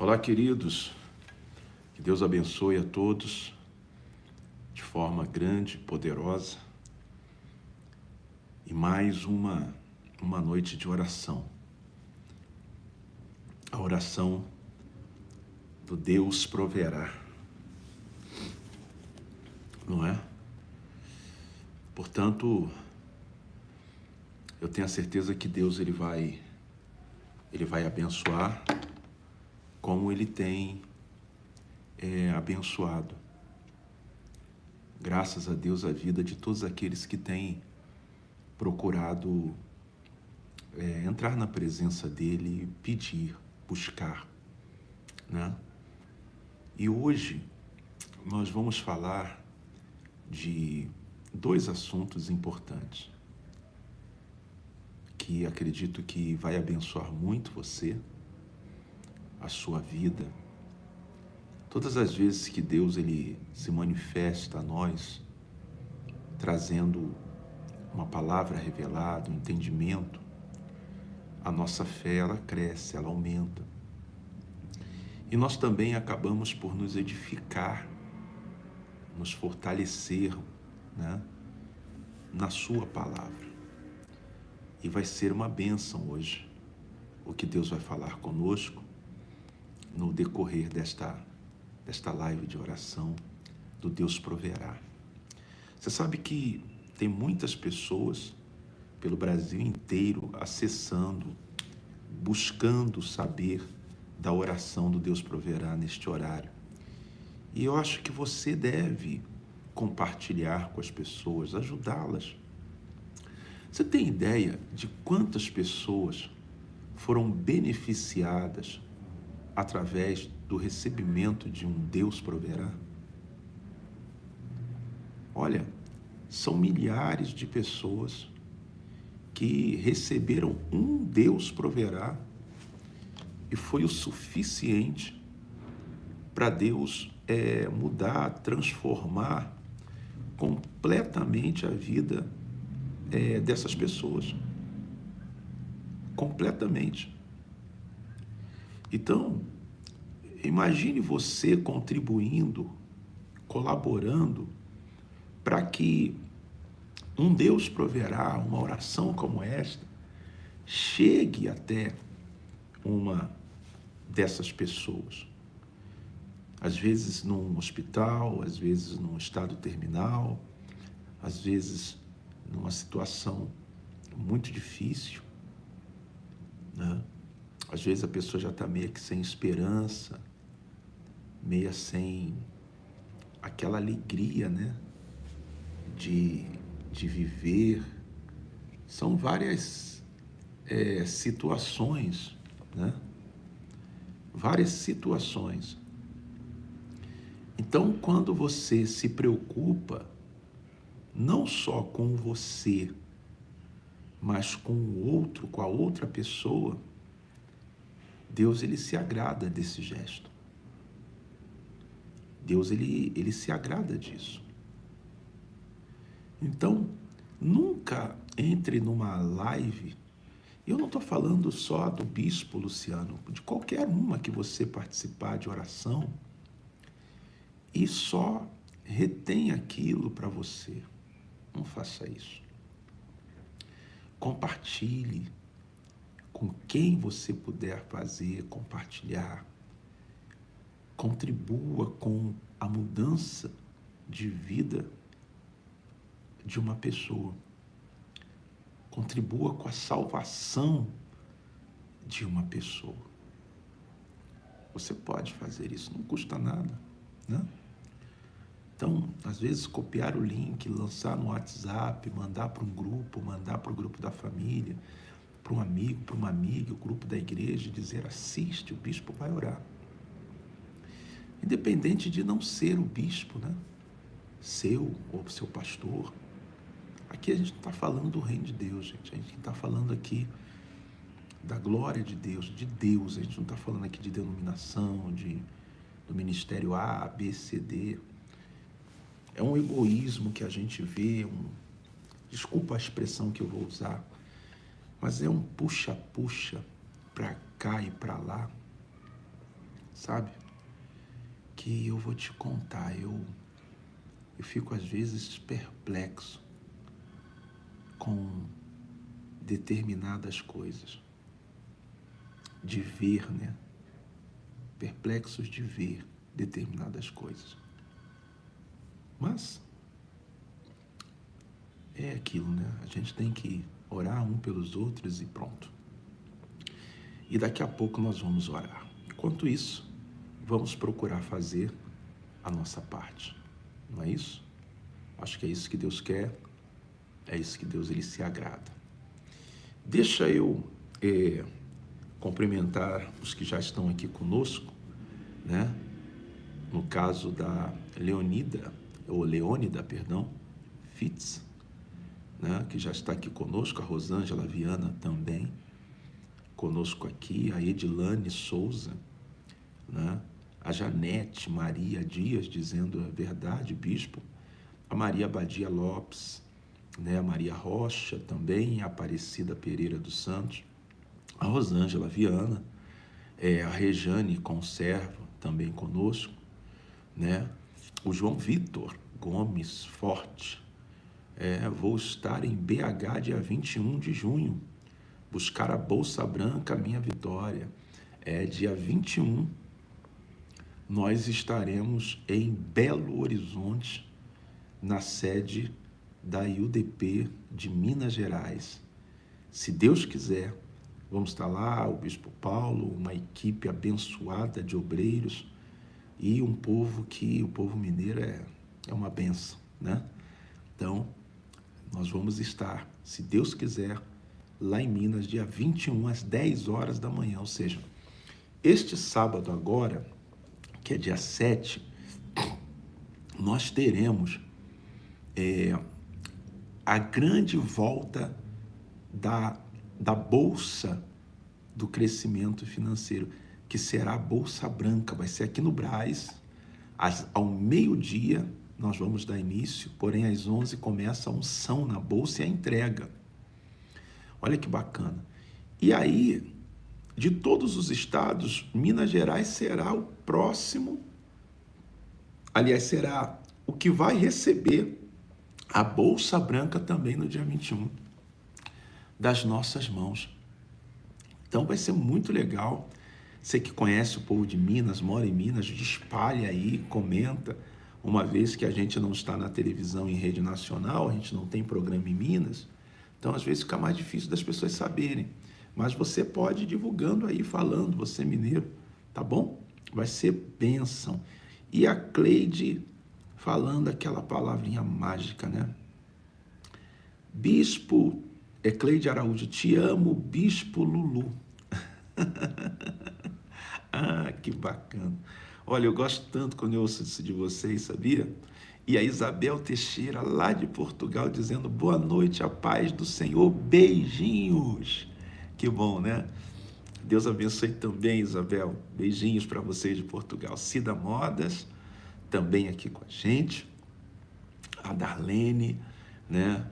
Olá, queridos. Que Deus abençoe a todos de forma grande, poderosa. E mais uma noite de oração. A oração do Deus proverá. Não é? Portanto, eu tenho a certeza que Deus ele vai abençoar como Ele tem abençoado. Graças a Deus, a vida de todos aqueles que têm procurado entrar na presença dEle, pedir, buscar, né? E hoje nós vamos falar de dois assuntos importantes que acredito que vai abençoar muito você, a sua vida. Todas as vezes que Deus ele se manifesta a nós, trazendo uma palavra revelada, um entendimento, a nossa fé ela cresce, ela aumenta. E nós também acabamos por nos edificar, nos fortalecer, né, na sua palavra. E vai ser uma bênção hoje o que Deus vai falar conosco no decorrer desta live de oração do Deus proverá. Você sabe que tem muitas pessoas pelo Brasil inteiro acessando, buscando saber da oração do Deus proverá neste horário. E eu acho que você deve compartilhar com as pessoas, ajudá-las. Você tem ideia de quantas pessoas foram beneficiadas através do recebimento de um Deus proverá? Olha, são milhares de pessoas que receberam um Deus proverá e foi o suficiente para Deus mudar, transformar completamente a vida dessas pessoas. Completamente. Então, imagine você contribuindo, colaborando para que um Deus proverá, uma oração como esta, chegue até uma dessas pessoas. Às vezes num hospital, às vezes num estado terminal, às vezes numa situação muito difícil, né? Às vezes a pessoa já está meio que sem esperança, meio sem aquela alegria, né? De viver. São várias situações, né? Várias situações. Então, quando você se preocupa, não só com você, mas com o outro, com a outra pessoa, Deus ele se agrada desse gesto. Deus ele se agrada disso. Então, nunca entre numa live, eu não estou falando só do Bispo Luciano, de qualquer uma que você participar de oração, e só retém aquilo para você. Não faça isso. Compartilhe com quem você puder fazer, compartilhar. Contribua com a mudança de vida de uma pessoa. Contribua com a salvação de uma pessoa. Você pode fazer isso, não custa nada, né? Então, às vezes, copiar o link, lançar no WhatsApp, mandar para um grupo, mandar para o grupo da família, para um amigo, para uma amiga, o grupo da igreja, dizer: assiste, o bispo vai orar. Independente de não ser o bispo, né? Seu ou seu pastor. Aqui a gente não está falando do reino de Deus, gente. A gente está falando aqui da glória de Deus, de Deus. A gente não está falando aqui de denominação, do ministério A, B, C, D. É um egoísmo que a gente vê, desculpa a expressão que eu vou usar, mas é um puxa-puxa para cá e para lá, sabe? Que eu vou te contar, eu fico às vezes perplexo com determinadas coisas, de ver, né? Perplexos de ver determinadas coisas. Mas é aquilo, né? A gente tem que orar um pelos outros e pronto. E daqui a pouco nós vamos orar. Enquanto isso, vamos procurar fazer a nossa parte. Não é isso? Acho que é isso que Deus quer, é isso que Deus ele se agrada. Deixa eu cumprimentar os que já estão aqui conosco, né? No caso da Leônida Fitz, né? Que já está aqui conosco, a Rosângela Viana também conosco aqui, a Edilane Souza, né? A Janete Maria Dias dizendo a verdade, bispo, a Maria Badia Lopes, né? A Maria Rocha também, a Aparecida Pereira dos Santos, a Rosângela Viana, a Rejane Conserva também conosco, né? O João Vitor Gomes Forte, vou estar em BH dia 21 de junho, buscar a Bolsa Branca, minha vitória. Dia 21, nós estaremos em Belo Horizonte, na sede da IUDP de Minas Gerais. Se Deus quiser, vamos estar lá, o Bispo Paulo, uma equipe abençoada de obreiros e um povo que, o povo mineiro é uma benção, né? Então, nós vamos estar, se Deus quiser, lá em Minas, dia 21, às 10 horas da manhã. Ou seja, este sábado agora, que é dia 7, nós teremos a grande volta da Bolsa do Crescimento Financeiro, que será a Bolsa Branca, vai ser aqui no Brás, ao meio-dia nós vamos dar início, porém às 11 começa a unção na Bolsa e a entrega. Olha que bacana. E aí, de todos os estados, Minas Gerais será o próximo, aliás, será o que vai receber a Bolsa Branca também no dia 21, das nossas mãos. Então vai ser muito legal. Você que conhece o povo de Minas, mora em Minas, espalha aí, comenta. Uma vez que a gente não está na televisão em rede nacional, a gente não tem programa em Minas, então às vezes fica mais difícil das pessoas saberem. Mas você pode ir divulgando aí, falando, você mineiro, tá bom? Vai ser bênção. E a Cleide falando aquela palavrinha mágica, né? Bispo, Cleide Araújo, te amo, Bispo Lulu. Ah, que bacana. Olha, eu gosto tanto quando eu ouço isso de vocês, sabia? E a Isabel Teixeira, lá de Portugal, dizendo boa noite, a paz do Senhor, beijinhos. Que bom, né? Deus abençoe também, Isabel. Beijinhos para vocês de Portugal. Cida Modas, também aqui com a gente. A Darlene, né?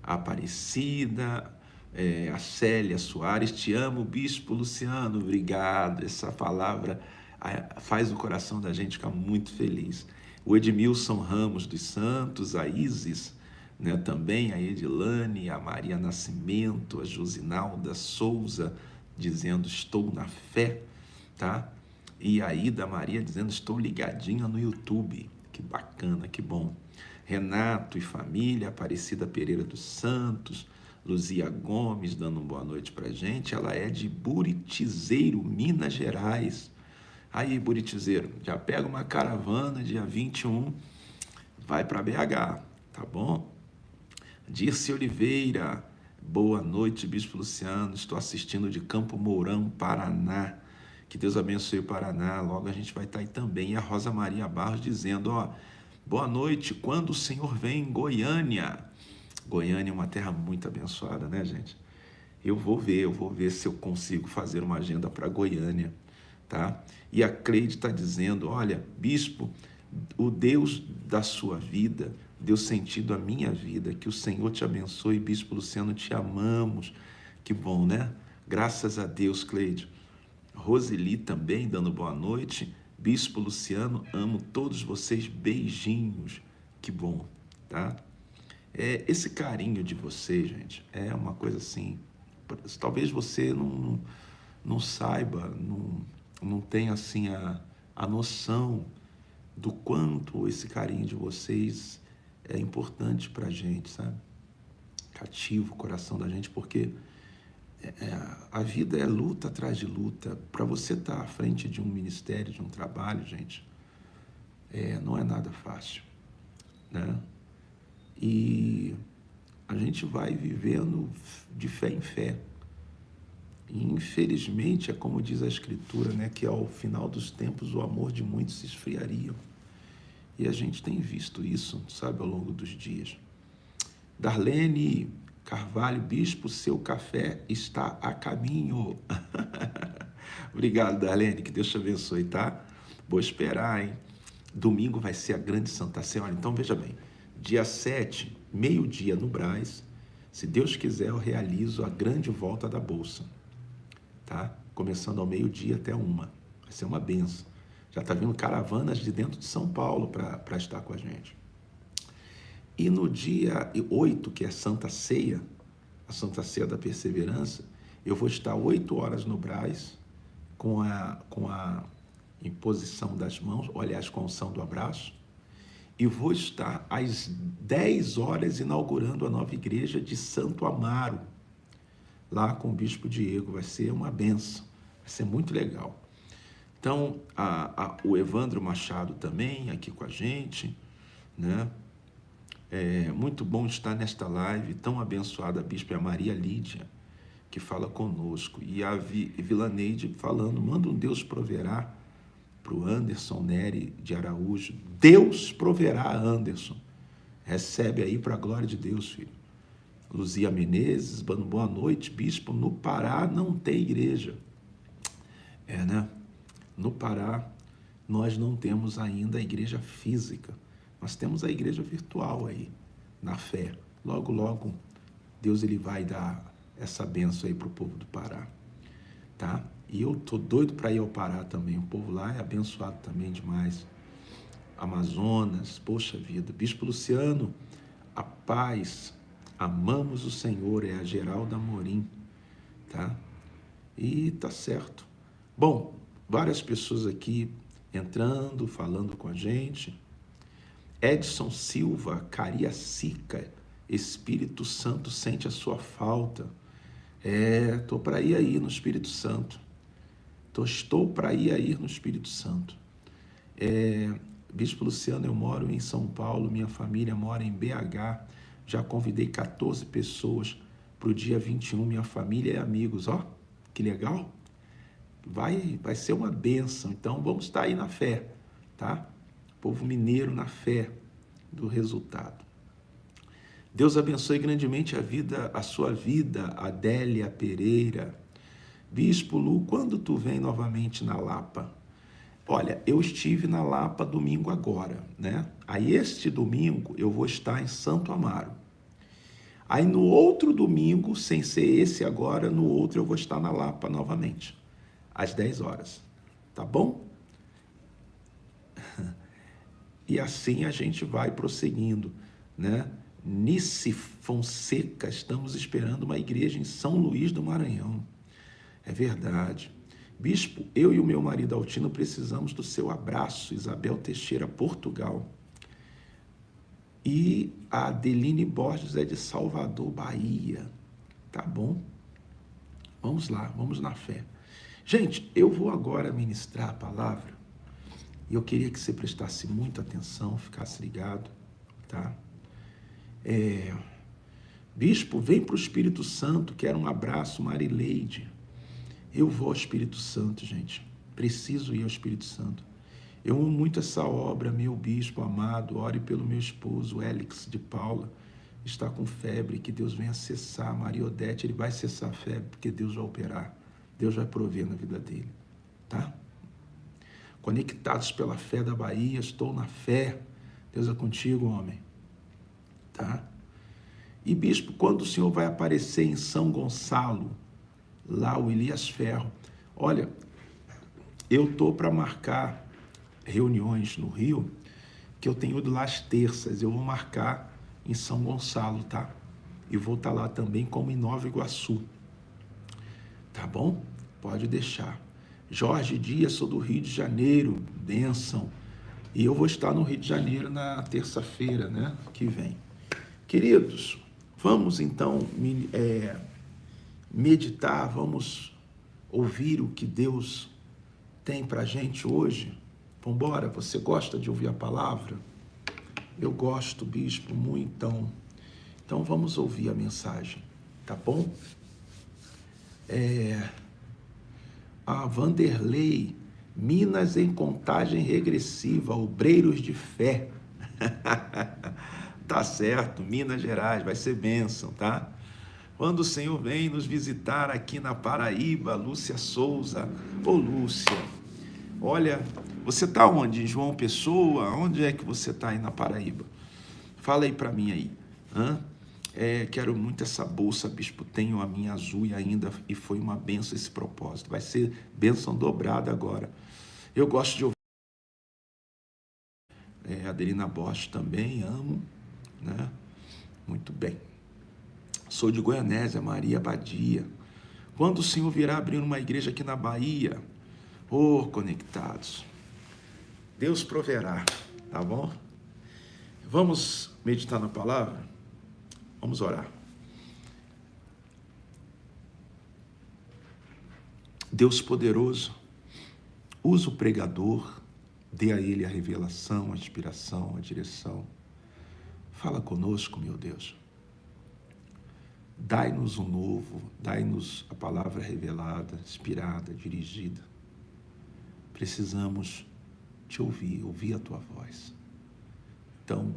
A Aparecida, a Célia Soares, te amo, Bispo Luciano, obrigado. Essa palavra faz o coração da gente ficar muito feliz. O Edmilson Ramos dos Santos, a Isis, né, também a Edilane, a Maria Nascimento, a Josinalda Souza, dizendo estou na fé, tá? E a Ida Maria dizendo estou ligadinha no YouTube. Que bacana, que bom. Renato e família, Aparecida Pereira dos Santos, Luzia Gomes dando uma boa noite pra gente. Ela é de Buritizeiro, Minas Gerais. Aí, Buritizeiro, já pega uma caravana, dia 21, vai para BH, tá bom? Dirce Oliveira, boa noite, Bispo Luciano, estou assistindo de Campo Mourão, Paraná. Que Deus abençoe o Paraná, logo a gente vai estar aí também. E a Rosa Maria Barros dizendo, boa noite, quando o Senhor vem em Goiânia? Goiânia é uma terra muito abençoada, né, gente? Eu vou ver se eu consigo fazer uma agenda para Goiânia, tá? E a Cleide está dizendo, olha, bispo, o Deus da sua vida deu sentido à minha vida, que o Senhor te abençoe, Bispo Luciano, te amamos. Que bom, né? Graças a Deus, Cleide. Roseli também dando boa noite. Bispo Luciano, amo todos vocês, beijinhos. Que bom, tá? Esse carinho de vocês, gente, é uma coisa assim, talvez você não saiba, não tenha assim a noção do quanto esse carinho de vocês é importante pra gente, sabe? Cativa o coração da gente, porque a vida é luta atrás de luta. Para você estar à frente de um ministério, de um trabalho, gente, não é nada fácil, né? E a gente vai vivendo de fé em fé. E, infelizmente, é como diz a Escritura, né, que ao final dos tempos o amor de muitos se esfriaria. E a gente tem visto isso, sabe, ao longo dos dias. Darlene Carvalho, bispo, seu café está a caminho. Obrigado, Darlene, que Deus te abençoe, tá? Vou esperar, hein? Domingo vai ser a grande Santa Ceia. Olha, então veja bem, dia 7, meio-dia no Brás, se Deus quiser eu realizo a grande volta da Bolsa, tá? Começando ao meio-dia até 1. Vai ser uma benção. Já está vindo caravanas de dentro de São Paulo para estar com a gente. E no dia 8, que é Santa Ceia, a Santa Ceia da Perseverança, eu vou estar 8 horas no Brás, com a imposição das mãos, ou aliás, com a unção do abraço, e vou estar às 10 horas inaugurando a nova igreja de Santo Amaro, lá com o Bispo Diego. Vai ser uma benção, vai ser muito legal. Então, o Evandro Machado também aqui com a gente, né? É muito bom estar nesta live tão abençoada. A bispa é a Maria Lídia, que fala conosco, e a Vilaneide falando, manda um Deus proverá para o Anderson Nery de Araújo. Deus proverá, Anderson. Recebe aí para a glória de Deus, filho. Luzia Menezes, boa noite, bispo. No Pará não tem igreja. Né? No Pará nós não temos ainda a igreja física. Nós temos a igreja virtual aí, na fé. Logo, logo, Deus ele vai dar essa bênção aí para o povo do Pará, tá? E eu tô doido para ir ao Pará também. O povo lá é abençoado também demais. Amazonas, poxa vida. Bispo Luciano, a paz, amamos o Senhor, é a Geralda Amorim, tá? E tá certo. Bom, várias pessoas aqui entrando, falando com a gente. Edson Silva, Cariacica, Espírito Santo sente a sua falta. Estou para ir aí no Espírito Santo. Estou para ir aí no Espírito Santo. Bispo Luciano, eu moro em São Paulo, minha família mora em BH. Já convidei 14 pessoas para o dia 21, minha família e amigos. Ó, que legal. Vai ser uma bênção. Então, vamos estar aí na fé, tá? Povo mineiro na fé do resultado. Deus abençoe grandemente a sua vida, Adélia Pereira. Bispo Lu, quando tu vem novamente na Lapa? Olha, eu estive na Lapa domingo agora, né? Aí este domingo eu vou estar em Santo Amaro. Aí no outro domingo, sem ser esse agora, no outro eu vou estar na Lapa novamente, às 10 horas. Tá bom? E assim a gente vai prosseguindo, né? Nice Fonseca, estamos esperando uma igreja em São Luís do Maranhão. É verdade. Bispo, eu e o meu marido Altino precisamos do seu abraço. Isabel Teixeira, Portugal. E a Adeline Borges é de Salvador, Bahia. Tá bom? Vamos lá, vamos na fé. Gente, eu vou agora ministrar a palavra. E eu queria que você prestasse muita atenção, ficasse ligado, tá? Bispo, vem para o Espírito Santo, quero um abraço, Marileide. Eu vou ao Espírito Santo, gente. Preciso ir ao Espírito Santo. Eu amo muito essa obra, meu bispo amado. Ore pelo meu esposo, Élix de Paula. Está com febre, que Deus venha cessar. Maria Odete, ele vai cessar a febre, porque Deus vai operar. Deus vai prover na vida dele, tá? Conectados pela fé da Bahia, estou na fé. Deus é contigo, homem. Tá? E bispo, quando o senhor vai aparecer em São Gonçalo, lá o Elias Ferro? Olha, Eu tô para marcar reuniões no Rio, que eu tenho ido lá às terças. Eu vou marcar em São Gonçalo, tá? E vou estar lá também, como em Nova Iguaçu. Tá bom? Pode deixar. Jorge Dias, sou do Rio de Janeiro, bênção. E eu vou estar no Rio de Janeiro na terça-feira, né? Que vem. Queridos, vamos então meditar, vamos ouvir o que Deus tem para a gente hoje. Vamos embora? Você gosta de ouvir a palavra? Eu gosto, bispo, muito. Então vamos ouvir a mensagem, tá bom? A Vanderlei, Minas em contagem regressiva, obreiros de fé. Tá certo, Minas Gerais, vai ser bênção, tá? Quando o Senhor vem nos visitar aqui na Paraíba, Lúcia Souza. Ô Lúcia, olha, você tá onde? Em João Pessoa? Onde é que você tá aí na Paraíba? Fala aí para mim aí. Quero muito essa bolsa, bispo. Tenho a minha azul ainda, e foi uma benção esse propósito. Vai ser bênção dobrada agora. Eu gosto de ouvir. Adelina Bosch também, amo, né? Muito bem. Sou de Goianésia, Maria Badia. Quando o Senhor virá abrir uma igreja aqui na Bahia, conectados, Deus proverá, tá bom? Vamos meditar na palavra? Vamos orar. Deus poderoso, usa o pregador, dê a ele a revelação, a inspiração, a direção. Fala conosco, meu Deus. Dai-nos um novo, dai-nos a palavra revelada, inspirada, dirigida. Precisamos te ouvir a tua voz. Então,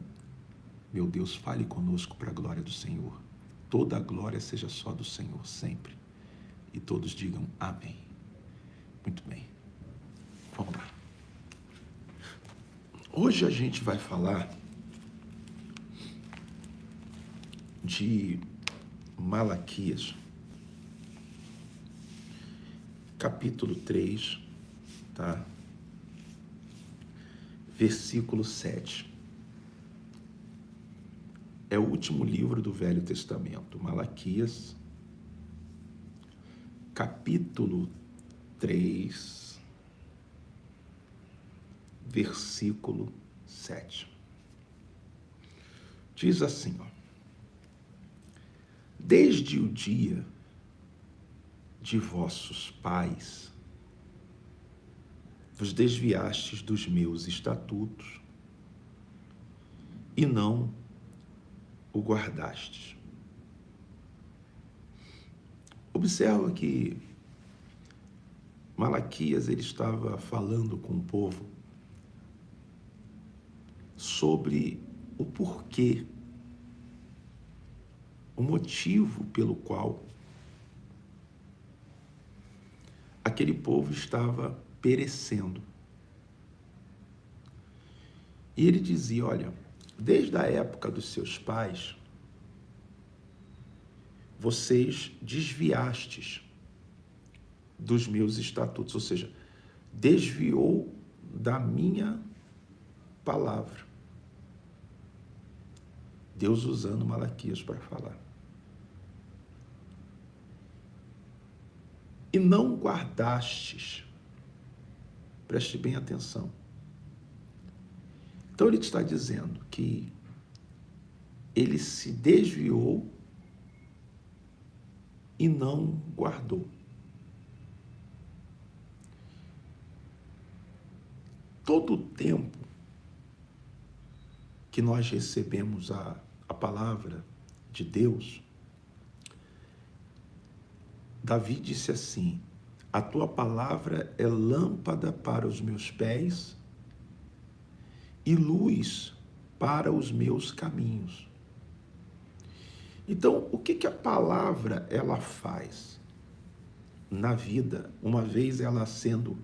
meu Deus, fale conosco para a glória do Senhor. Toda a glória seja só do Senhor, sempre. E todos digam amém. Muito bem. Vamos lá. Hoje a gente vai falar de Malaquias, capítulo 3, tá? Versículo 7. É o último livro do Velho Testamento, Malaquias, capítulo 3, versículo 7. Diz assim, ó: desde o dia de vossos pais, vos desviastes dos meus estatutos e não o guardastes. Observa que Malaquias ele estava falando com o povo sobre o porquê, o motivo pelo qual aquele povo estava perecendo. E ele dizia, olha, desde a época dos seus pais, vocês desviastes dos meus estatutos, ou seja, desviou da minha palavra. Deus usando Malaquias para falar. E não guardastes. Preste bem atenção. Então ele está dizendo que ele se desviou e não guardou. Todo o tempo que nós recebemos a palavra de Deus, Davi disse assim, a tua palavra é lâmpada para os meus pés e luz para os meus caminhos. Então, o que a palavra ela faz na vida, uma vez ela sendo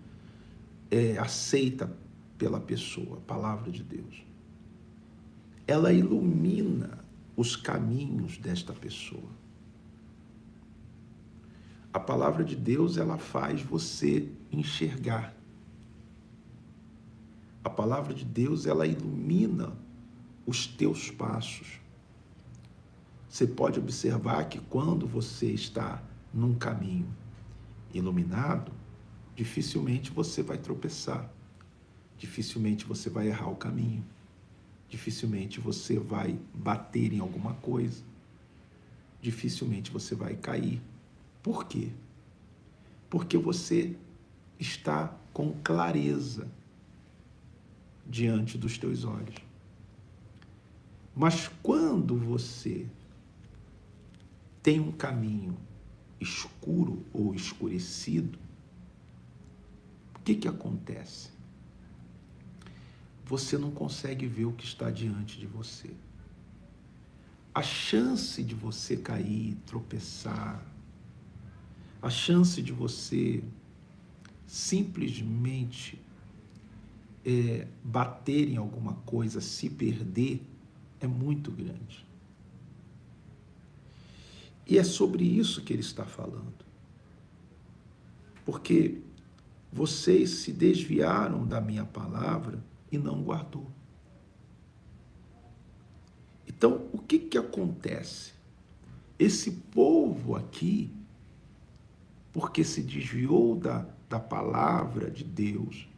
aceita pela pessoa, a palavra de Deus? Ela ilumina os caminhos desta pessoa. A palavra de Deus, ela faz você enxergar. A palavra de Deus, ela ilumina os teus passos. Você pode observar que quando você está num caminho iluminado, dificilmente você vai tropeçar, dificilmente você vai errar o caminho, dificilmente você vai bater em alguma coisa, dificilmente você vai cair. Por quê? Porque você está com clareza diante dos teus olhos. Mas quando você tem um caminho escuro ou escurecido, o que acontece? Você não consegue ver o que está diante de você. A chance de você cair, tropeçar, a chance de você simplesmente bater em alguma coisa, se perder, é muito grande. E é sobre isso que ele está falando. Porque vocês se desviaram da minha palavra e não guardou. Então, o que acontece? Esse povo aqui, porque se desviou da palavra de Deus,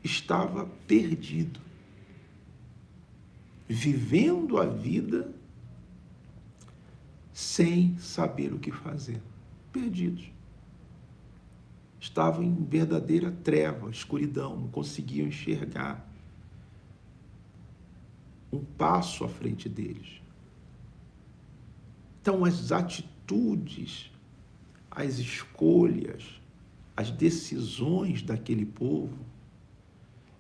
estava perdido, vivendo a vida sem saber o que fazer, perdidos. Estavam em verdadeira treva, escuridão, não conseguiam enxergar um passo à frente deles. Então, as atitudes, as escolhas, as decisões daquele povo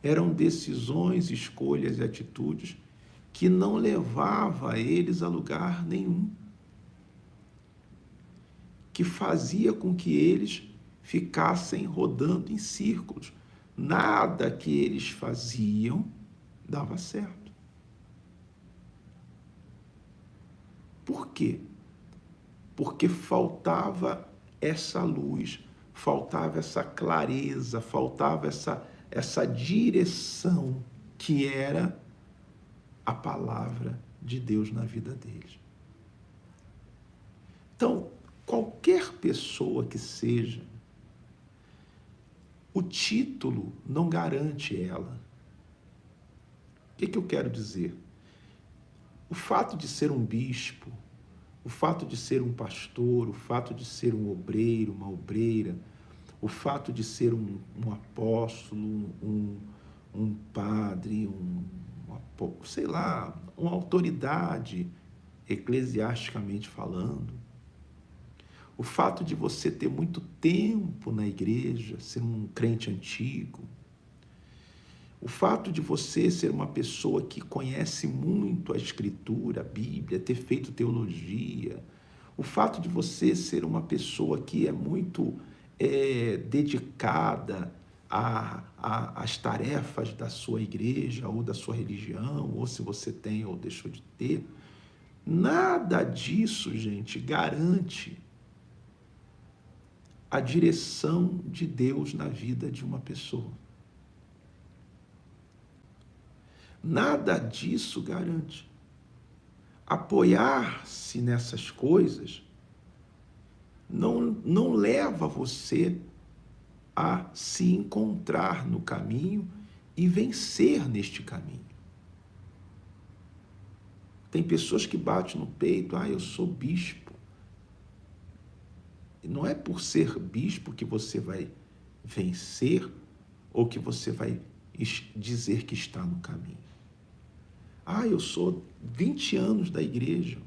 eram decisões, escolhas e atitudes que não levavam eles a lugar nenhum, que fazia com que eles ficassem rodando em círculos. Nada que eles faziam dava certo. Por quê? Porque faltava essa luz, faltava essa clareza, faltava essa direção que era a palavra de Deus na vida deles. Então, qualquer pessoa que seja, o título não garante ela. O que eu quero dizer? O fato de ser um bispo, o fato de ser um pastor, o fato de ser um obreiro, uma obreira, o fato de ser um apóstolo, um padre, sei lá, uma autoridade eclesiasticamente falando, o fato de você ter muito tempo na igreja, ser um crente antigo, o fato de você ser uma pessoa que conhece muito a Escritura, a Bíblia, ter feito teologia, o fato de você ser uma pessoa que é muito dedicada às tarefas da sua igreja ou da sua religião, ou se você tem ou deixou de ter, nada disso, gente, garante a direção de Deus na vida de uma pessoa. Nada disso garante. Apoiar-se nessas coisas não leva você a se encontrar no caminho e vencer neste caminho. Tem pessoas que batem no peito, eu sou bispo. Não é por ser bispo que você vai vencer ou que você vai dizer que está no caminho. Eu sou 20 anos da igreja.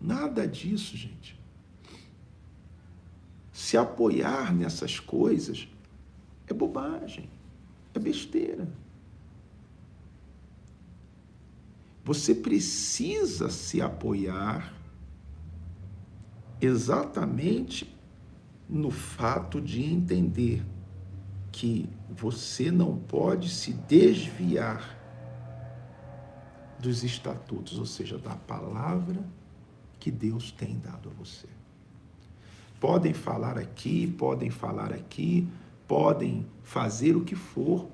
Nada disso, gente. Se apoiar nessas coisas é bobagem, é besteira. Você precisa se apoiar exatamente no fato de entender que você não pode se desviar dos estatutos, ou seja, da palavra que Deus tem dado a você. Podem falar aqui, podem fazer o que for,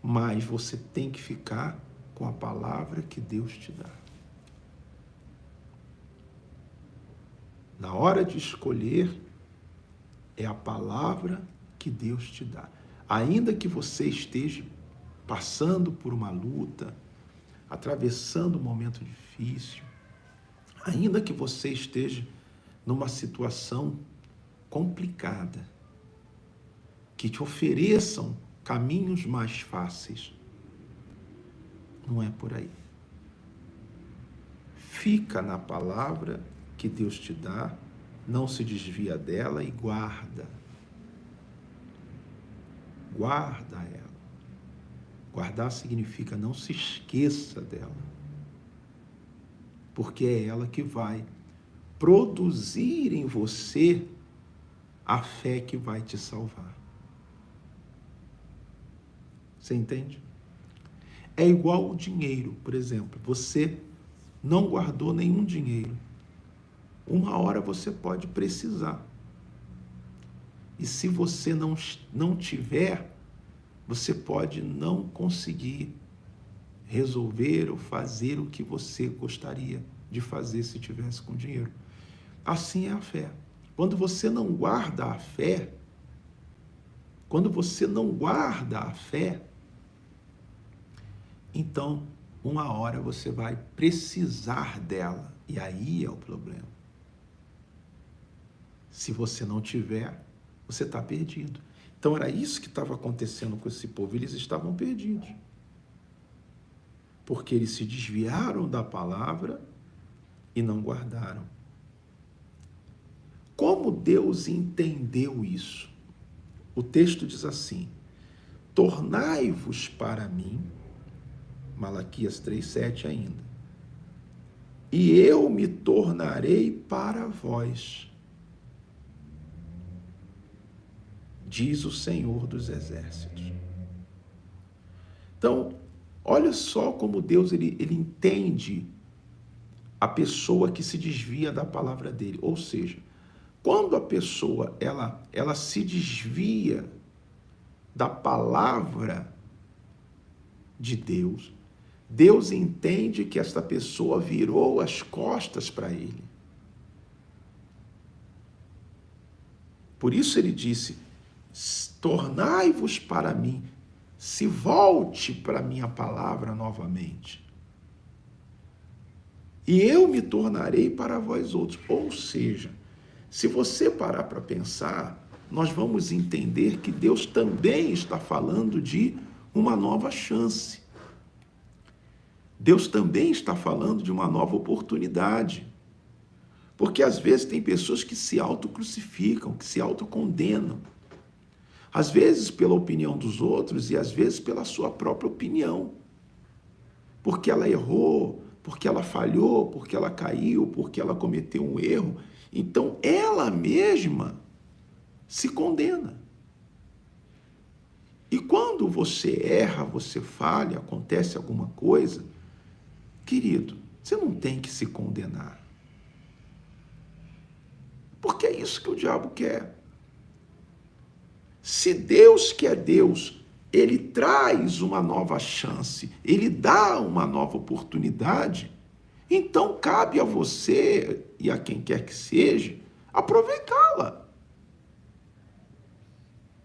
mas você tem que ficar com a palavra que Deus te dá. Na hora de escolher, é a palavra que Deus te dá. Ainda que você esteja passando por uma luta, atravessando um momento difícil, ainda que você esteja numa situação complicada, que te ofereçam caminhos mais fáceis, não é por aí. Fica na palavra que Deus te dá, não se desvia dela e guarda. Guarda ela. Guardar significa não se esqueça dela, porque é ela que vai produzir em você a fé que vai te salvar. Você entende? É igual o dinheiro, por exemplo. Você não guardou nenhum dinheiro. Uma hora você pode precisar. E se você não tiver, você pode não conseguir resolver ou fazer o que você gostaria de fazer se tivesse com dinheiro. Assim é a fé. Quando você não guarda a fé, então, uma hora você vai precisar dela. E aí é o problema. Se você não tiver, você está perdido. Então, era isso que estava acontecendo com esse povo. Eles estavam perdidos. Porque eles se desviaram da palavra e não guardaram. Como Deus entendeu isso? O texto diz assim: tornai-vos para mim, Malaquias 3:7 ainda, e eu me tornarei para vós, diz o Senhor dos Exércitos. Então, olha só como Deus ele entende a pessoa que se desvia da palavra dele. Ou seja, quando a pessoa ela se desvia da palavra de Deus, Deus entende que esta pessoa virou as costas para ele. Por isso ele disse: tornai-vos para mim, se volte para a minha palavra novamente, e eu me tornarei para vós outros. Ou seja, se você parar para pensar, nós vamos entender que Deus também está falando de uma nova chance. Deus também está falando de uma nova oportunidade. Porque às vezes tem pessoas que se autocrucificam, que se autocondenam. Às vezes pela opinião dos outros e às vezes pela sua própria opinião. Porque ela errou, porque ela falhou, porque ela caiu, porque ela cometeu um erro. Então ela mesma se condena. E quando você erra, você falha, acontece alguma coisa, querido, você não tem que se condenar. Porque é isso que o diabo quer. Se Deus, que é Deus, ele traz uma nova chance, ele dá uma nova oportunidade, então cabe a você e a quem quer que seja aproveitá-la.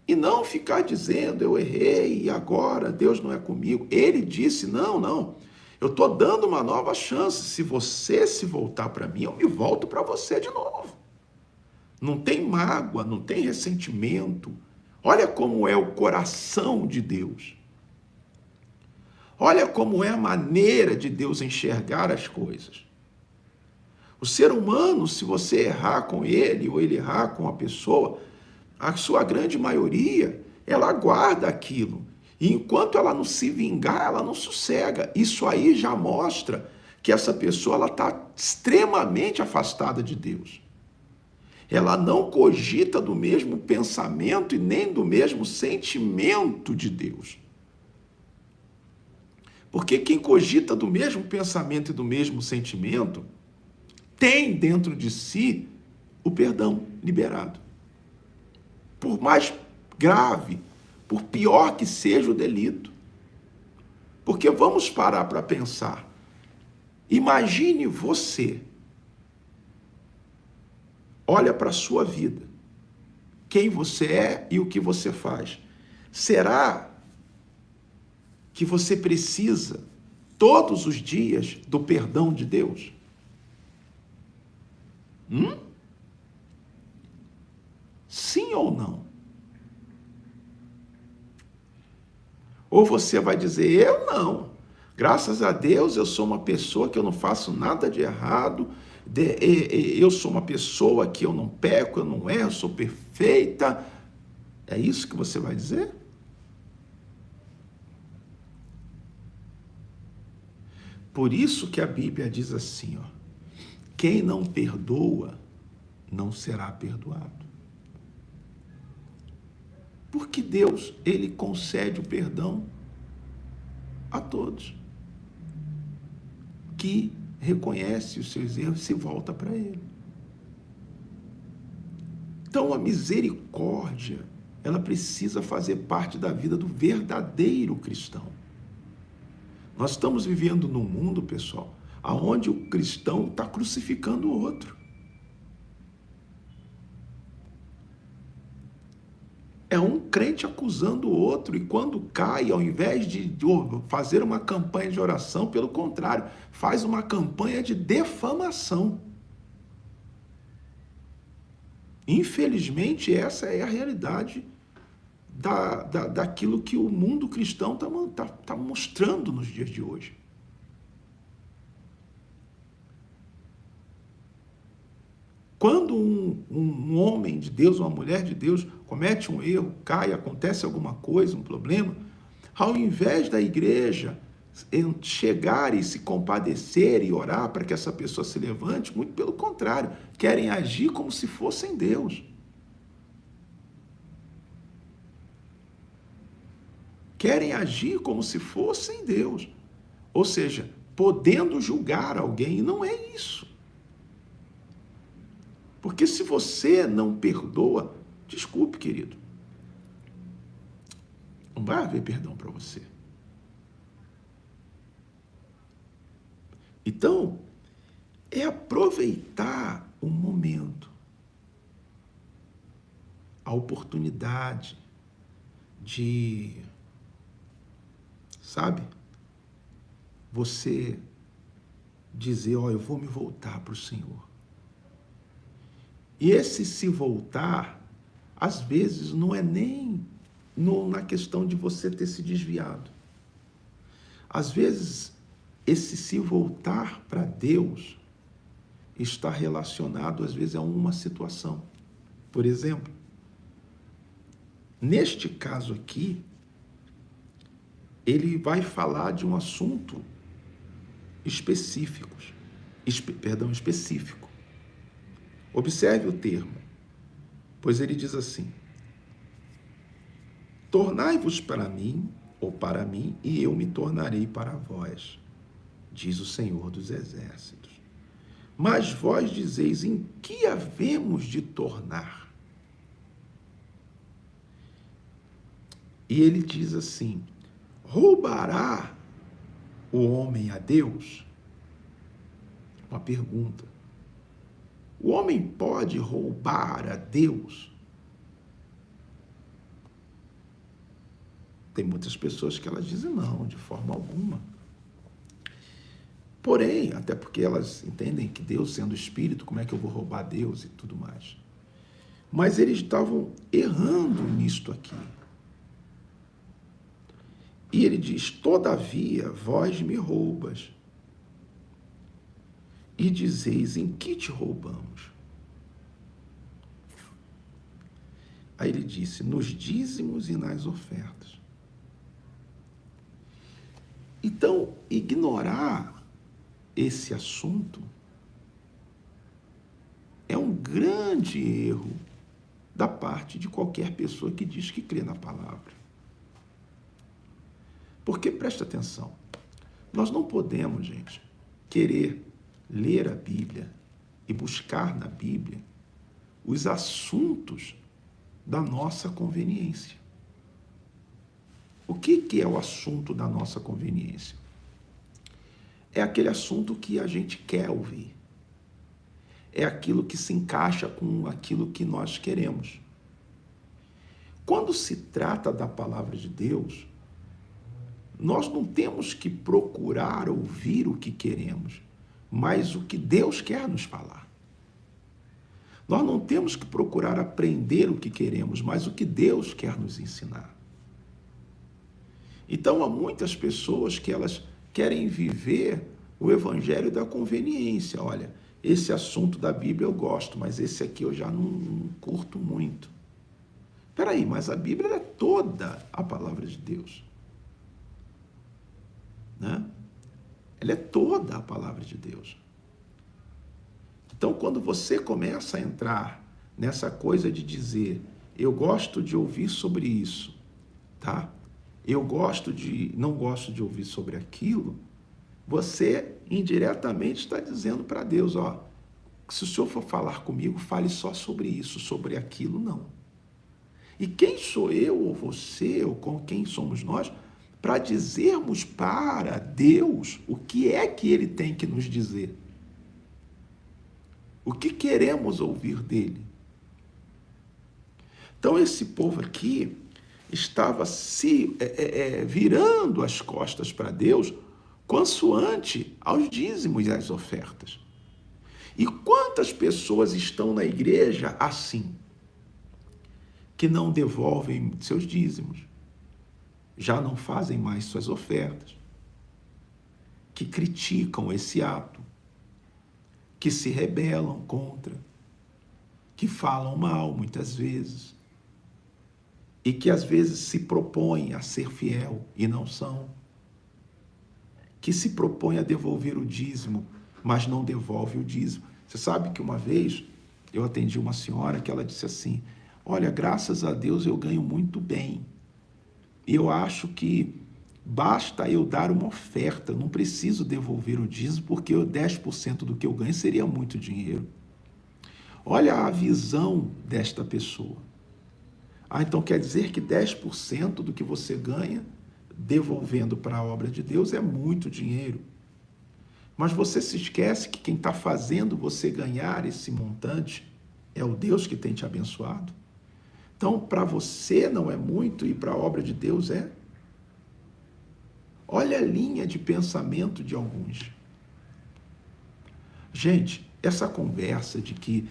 E não ficar dizendo, eu errei e agora Deus não é comigo. Ele disse, não, eu estou dando uma nova chance. Se você se voltar para mim, eu me volto para você de novo. Não tem mágoa, não tem ressentimento. Olha como é o coração de Deus. Olha como é a maneira de Deus enxergar as coisas. O ser humano, se você errar com ele ou ele errar com a pessoa, a sua grande maioria, ela guarda aquilo. E enquanto ela não se vingar, ela não sossega. Isso aí já mostra que essa pessoa está extremamente afastada de Deus. Ela não cogita do mesmo pensamento e nem do mesmo sentimento de Deus. Porque quem cogita do mesmo pensamento e do mesmo sentimento tem dentro de si o perdão liberado. Por mais grave, por pior que seja o delito. Porque vamos parar para pensar. Imagine você, olha para a sua vida, quem você é e o que você faz. Será que você precisa, todos os dias, do perdão de Deus? Sim ou não? Ou você vai dizer, eu não. Graças a Deus eu sou uma pessoa que eu não faço nada de errado, eu sou uma pessoa que eu não peco, eu não erro, eu sou perfeita. É isso que você vai dizer? Por isso que a Bíblia diz assim, ó, quem não perdoa não será perdoado. Porque Deus, ele concede o perdão a todos que reconhece os seus erros e se volta para ele. Então a misericórdia, ela precisa fazer parte da vida do verdadeiro cristão. Nós estamos vivendo num mundo, pessoal, onde o cristão está crucificando o outro. É um crente acusando o outro, e quando cai, ao invés de fazer uma campanha de oração, pelo contrário, faz uma campanha de defamação. Infelizmente, essa é a realidade daquilo que o mundo cristão está mostrando nos dias de hoje. Quando um homem de Deus, uma mulher de Deus, comete um erro, cai, acontece alguma coisa, um problema, ao invés da igreja chegar e se compadecer e orar para que essa pessoa se levante, muito pelo contrário, querem agir como se fossem Deus. Querem agir como se fossem Deus. Ou seja, podendo julgar alguém, e não é isso. Porque se você não perdoa, desculpe, querido, não vai haver perdão para você. Então, é aproveitar o momento, a oportunidade de, sabe, você dizer, ó, eu vou me voltar para o Senhor. E esse se voltar, às vezes, não é nem na questão de você ter se desviado. Às vezes, esse se voltar para Deus está relacionado, às vezes, a uma situação. Por exemplo, neste caso aqui, ele vai falar de um assunto específico. Observe o termo, pois ele diz assim, tornai-vos para mim, ou para mim, e eu me tornarei para vós, diz o Senhor dos Exércitos. Mas vós dizeis, em que havemos de tornar? E ele diz assim, roubará o homem a Deus? Uma pergunta. O homem pode roubar a Deus? Tem muitas pessoas que elas dizem não, de forma alguma. Porém, até porque elas entendem que Deus, sendo espírito, como é que eu vou roubar Deus e tudo mais. Mas eles estavam errando nisto aqui. E ele diz, todavia, vós me roubas. E dizeis, em que te roubamos? Aí ele disse, nos dízimos e nas ofertas. Então, ignorar esse assunto é um grande erro da parte de qualquer pessoa que diz que crê na palavra. Porque, presta atenção, nós não podemos, gente, querer ler a Bíblia e buscar na Bíblia os assuntos da nossa conveniência. O que é o assunto da nossa conveniência? É aquele assunto que a gente quer ouvir. É aquilo que se encaixa com aquilo que nós queremos. Quando se trata da palavra de Deus, nós não temos que procurar ouvir o que queremos, mas o que Deus quer nos falar. Nós não temos que procurar aprender o que queremos, mas o que Deus quer nos ensinar. Então, há muitas pessoas que elas querem viver o evangelho da conveniência. Olha, esse assunto da Bíblia eu gosto, mas esse aqui eu já não curto muito. Espera aí, mas a Bíblia é toda a palavra de Deus. Né? Ela é toda a palavra de Deus. Então, quando você começa a entrar nessa coisa de dizer, eu gosto de ouvir sobre isso, tá? Não gosto de ouvir sobre aquilo, você indiretamente está dizendo para Deus, ó, se o Senhor for falar comigo, fale só sobre isso, sobre aquilo não. E quem sou eu ou você, ou com quem somos nós, para dizermos para Deus o que é que Ele tem que nos dizer? O que queremos ouvir dele? Então esse povo aqui estava se virando as costas para Deus consoante aos dízimos e às ofertas. E quantas pessoas estão na igreja assim, que não devolvem seus dízimos, já não fazem mais suas ofertas, que criticam esse ato, que se rebelam contra, que falam mal muitas vezes, e que às vezes se propõem a ser fiel e não são, que se propõem a devolver o dízimo, mas não devolve o dízimo. Você sabe que uma vez eu atendi uma senhora que ela disse assim, olha, graças a Deus eu ganho muito bem, e eu acho que basta eu dar uma oferta, não preciso devolver o dízimo, porque 10% do que eu ganho seria muito dinheiro. Olha a visão desta pessoa. Então quer dizer que 10% do que você ganha, devolvendo para a obra de Deus, é muito dinheiro. Mas você se esquece que quem está fazendo você ganhar esse montante é o Deus que tem te abençoado. Então, para você não é muito e para a obra de Deus é. Olha a linha de pensamento de alguns. Gente, essa conversa de que,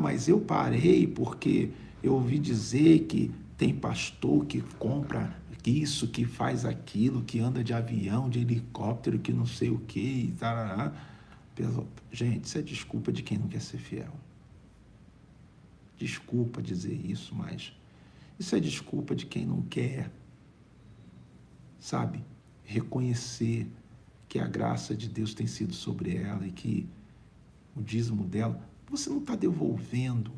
mas eu parei porque eu ouvi dizer que tem pastor que compra isso, que faz aquilo, que anda de avião, de helicóptero, que não sei o quê, e tarará. Gente, isso é desculpa de quem não quer ser fiel. Desculpa dizer isso, mas isso é desculpa de quem não quer, sabe, reconhecer que a graça de Deus tem sido sobre ela e que o dízimo dela, você não está devolvendo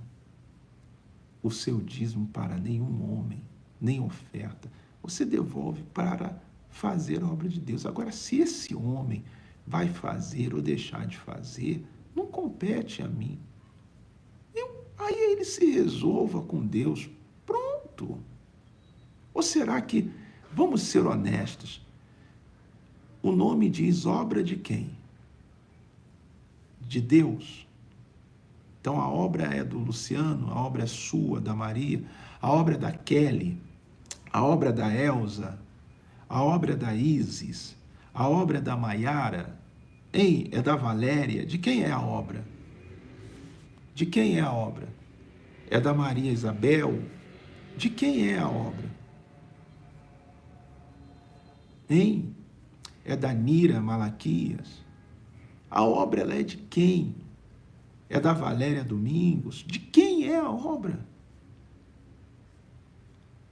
o seu dízimo para nenhum homem, nem oferta. Você devolve para fazer a obra de Deus. Agora, se esse homem vai fazer ou deixar de fazer, não compete a mim. Aí ele se resolva com Deus. Pronto. Ou será que, vamos ser honestos, o nome diz obra de quem? De Deus. Então a obra é do Luciano, a obra é sua, da Maria, a obra é da Kelly, a obra é da Elza, a obra é da Isis, a obra é da Maiara, é da Valéria. De quem é a obra? De quem é a obra? É da Maria Isabel? De quem é a obra? É da Nira Malaquias? A obra ela é de quem? É da Valéria Domingos? De quem é a obra?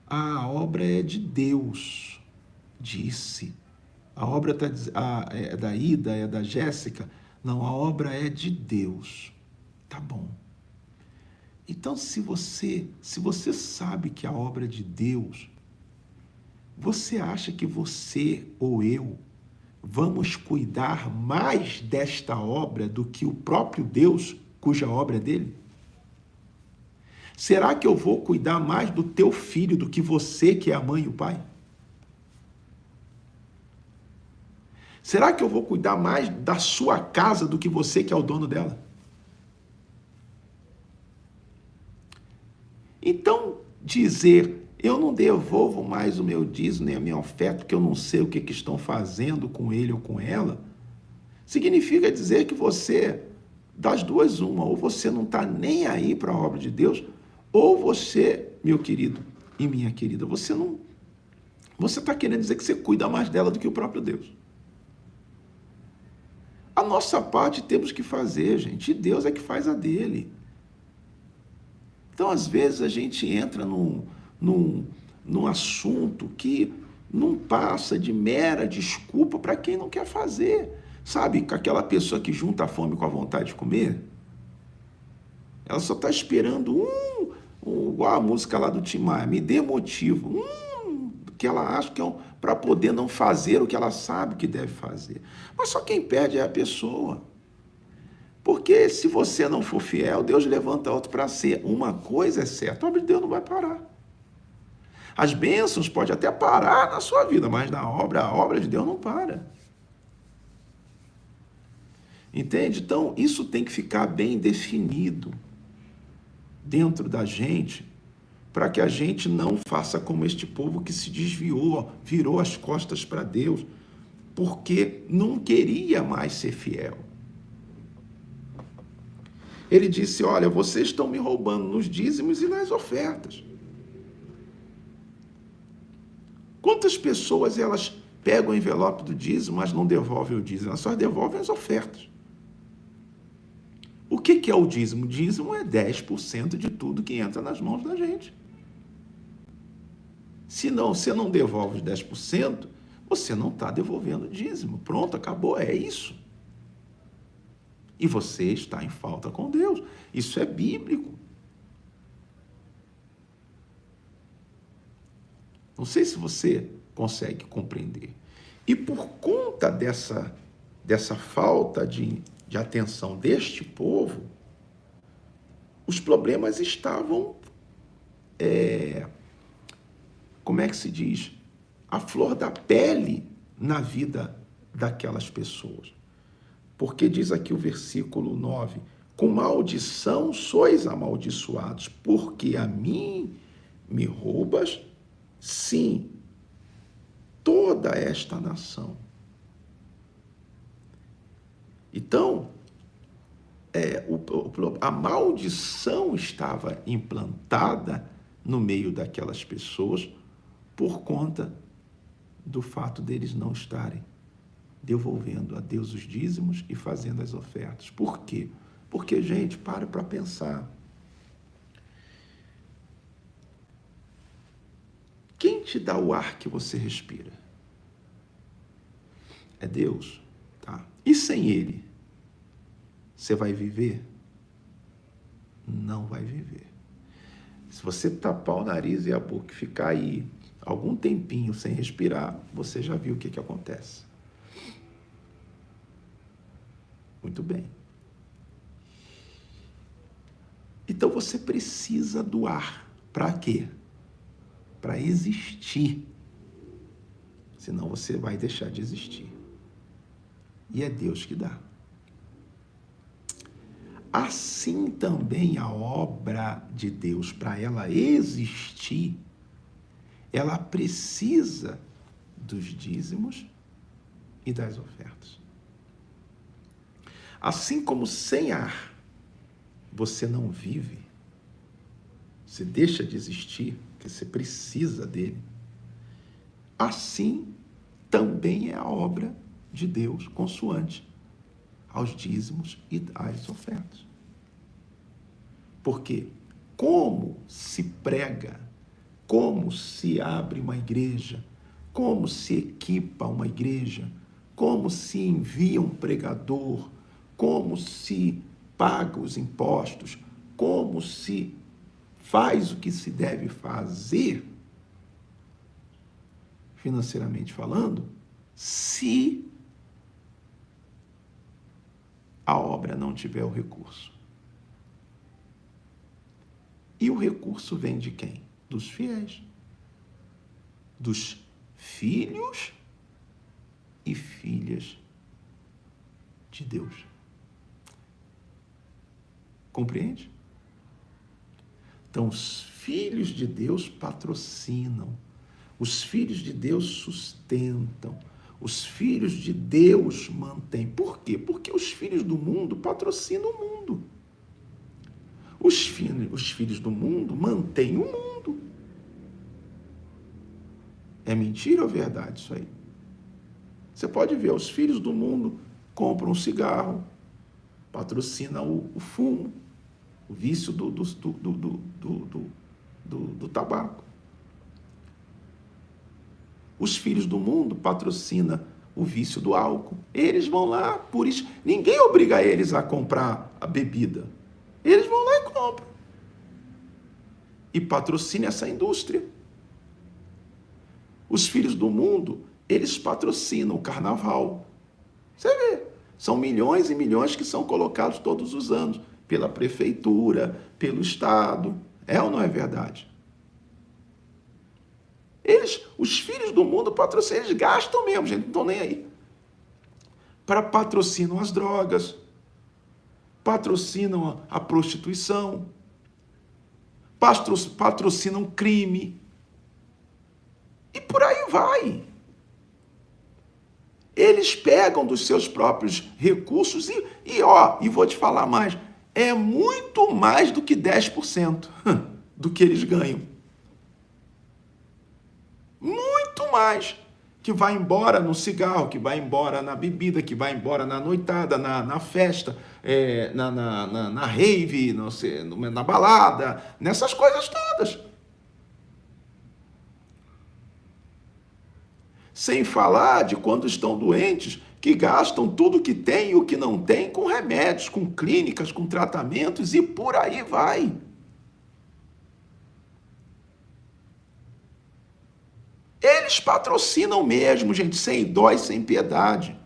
A obra é de Deus, disse. A obra é da Ida, é da Jéssica? Não, a obra é de Deus. Tá bom. Então, se você sabe que a obra é de Deus, você acha que você ou eu vamos cuidar mais desta obra do que o próprio Deus, cuja obra é dele? Será que eu vou cuidar mais do teu filho do que você, que é a mãe e o pai? Será que eu vou cuidar mais da sua casa do que você que é o dono dela? Então, dizer, eu não devolvo mais o meu dízimo nem a minha oferta, porque eu não sei o que estão fazendo com ele ou com ela, significa dizer que você, das duas uma, ou você não está nem aí para a obra de Deus, ou você, meu querido e minha querida, você está querendo dizer que você cuida mais dela do que o próprio Deus. A nossa parte temos que fazer, gente, e Deus é que faz a dele. Então, às vezes, a gente entra num assunto que não passa de mera desculpa para quem não quer fazer. Sabe, aquela pessoa que junta a fome com a vontade de comer? Ela só está esperando igual a música lá do Tim Maia, me dê motivo. Que ela acha que é para poder não fazer o que ela sabe que deve fazer. Mas só quem perde é a pessoa. Porque se você não for fiel, Deus levanta outro para ser. Uma coisa é certa, a obra de Deus não vai parar. As bênçãos podem até parar na sua vida, mas a obra de Deus não para. Entende? Então, isso tem que ficar bem definido dentro da gente, para que a gente não faça como este povo que se desviou, virou as costas para Deus, porque não queria mais ser fiel. Ele disse, olha, vocês estão me roubando nos dízimos e nas ofertas. Quantas pessoas elas pegam o envelope do dízimo, mas não devolvem o dízimo? Elas só devolvem as ofertas. O que é o dízimo? O dízimo é 10% de tudo que entra nas mãos da gente. Se não, você não devolve os 10%, você não está devolvendo o dízimo. Pronto, acabou, é isso. E você está em falta com Deus. Isso é bíblico. Não sei se você consegue compreender. E por conta dessa falta de atenção deste povo, os problemas estavam, como é que se diz? A flor da pele na vida daquelas pessoas. Porque diz aqui o versículo 9, com maldição sois amaldiçoados, porque a mim me roubas, sim, toda esta nação. Então, a maldição estava implantada no meio daquelas pessoas por conta do fato deles não estarem devolvendo a Deus os dízimos e fazendo as ofertas. Por quê? Porque, gente, para pensar. Quem te dá o ar que você respira? É Deus, tá? E sem Ele, você vai viver? Não vai viver. Se você tapar o nariz e a boca e ficar aí algum tempinho sem respirar, você já viu o que acontece. Muito bem. Então você precisa do ar. Para quê? Para existir. Senão você vai deixar de existir. E é Deus que dá. Assim também a obra de Deus, para ela existir, ela precisa dos dízimos e das ofertas. Assim como sem ar você não vive, você deixa de existir, porque você precisa dele, assim também é a obra de Deus, consoante aos dízimos e às ofertas. Porque como se prega, como se abre uma igreja, como se equipa uma igreja, como se envia um pregador, como se paga os impostos, como se faz o que se deve fazer, financeiramente falando, se a obra não tiver o recurso. E o recurso vem de quem? Dos fiéis, dos filhos e filhas de Deus. Compreende? Então, os filhos de Deus patrocinam, os filhos de Deus sustentam, os filhos de Deus mantêm. Por quê? Porque os filhos do mundo patrocinam o mundo. Os filhos do mundo mantêm o mundo. É mentira ou verdade isso aí? Você pode ver, os filhos do mundo compram um cigarro, patrocinam o fumo, o vício do tabaco. Os filhos do mundo patrocinam o vício do álcool. Eles vão lá, por isso, ninguém obriga eles a comprar a bebida. Eles vão lá e compram. E patrocinam essa indústria. Os filhos do mundo, eles patrocinam o carnaval. Você vê, são milhões e milhões que são colocados todos os anos pela prefeitura, pelo Estado. É ou não é verdade? Os filhos do mundo patrocinam, eles gastam mesmo, gente, não estão nem aí. Patrocinam as drogas, patrocinam a prostituição, patrocinam crime, e por aí vai. Eles pegam dos seus próprios recursos e vou te falar mais, é muito mais do que 10% do que eles ganham. Muito mais. Que vai embora no cigarro, que vai embora na bebida, que vai embora na noitada, na festa, na rave, na balada, nessas coisas todas. Sem falar de quando estão doentes, que gastam tudo que tem e o que não tem com remédios, com clínicas, com tratamentos e por aí vai. Eles patrocinam mesmo, gente, sem dó e sem piedade.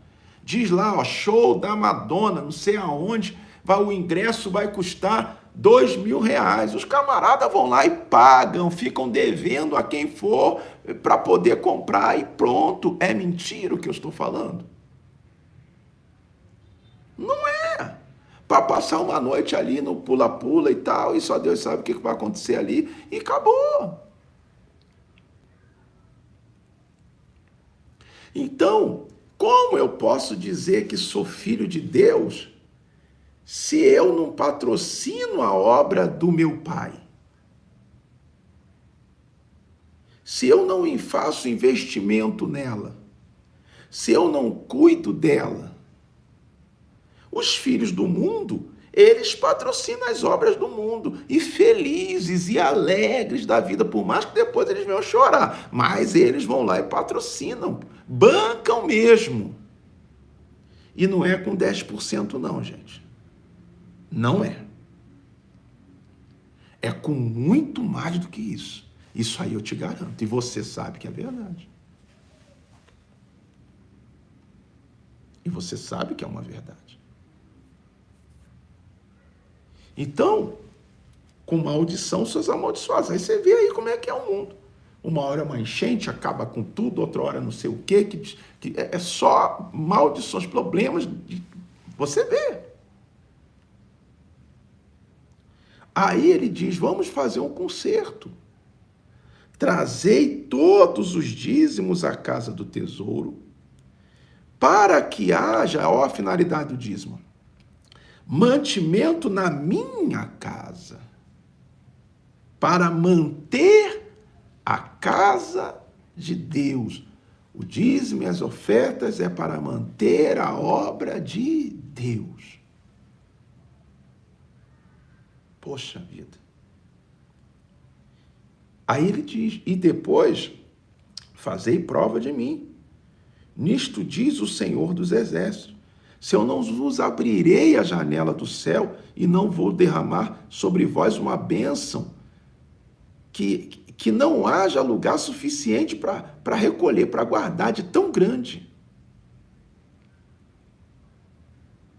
Diz lá, ó, show da Madonna, não sei aonde, o ingresso vai custar R$2.000. Os camaradas vão lá e pagam, ficam devendo a quem for para poder comprar e pronto. É mentira o que eu estou falando? Não é. Para passar uma noite ali no pula-pula e tal, e só Deus sabe o que vai acontecer ali, e acabou. Então, como eu posso dizer que sou filho de Deus se eu não patrocino a obra do meu Pai? Se eu não faço investimento nela? Se eu não cuido dela? Os filhos do mundo, eles patrocinam as obras do mundo, e felizes e alegres da vida, por mais que depois eles venham chorar, mas eles vão lá e patrocinam, bancam mesmo. E não é com 10% não, gente. Não é. É com muito mais do que isso. Isso aí eu te garanto, e você sabe que é verdade. E você sabe que é uma verdade. Então, com maldição, suas amaldiçoadas. Aí você vê aí como é que é o mundo. Uma hora uma enchente acaba com tudo, outra hora não sei o quê, que é só maldições, problemas. Você vê. Aí ele diz, vamos fazer um concerto. Trazei todos os dízimos à casa do tesouro, para que haja, ó a finalidade do dízimo, mantimento na minha casa, para manter a casa de Deus. O dízimo e as ofertas é para manter a obra de Deus. Poxa vida. Aí ele diz, e depois, fazei prova de mim. Nisto diz o Senhor dos Exércitos, se eu não vos abrirei a janela do céu e não vou derramar sobre vós uma bênção, que não haja lugar suficiente para recolher, para guardar, de tão grande.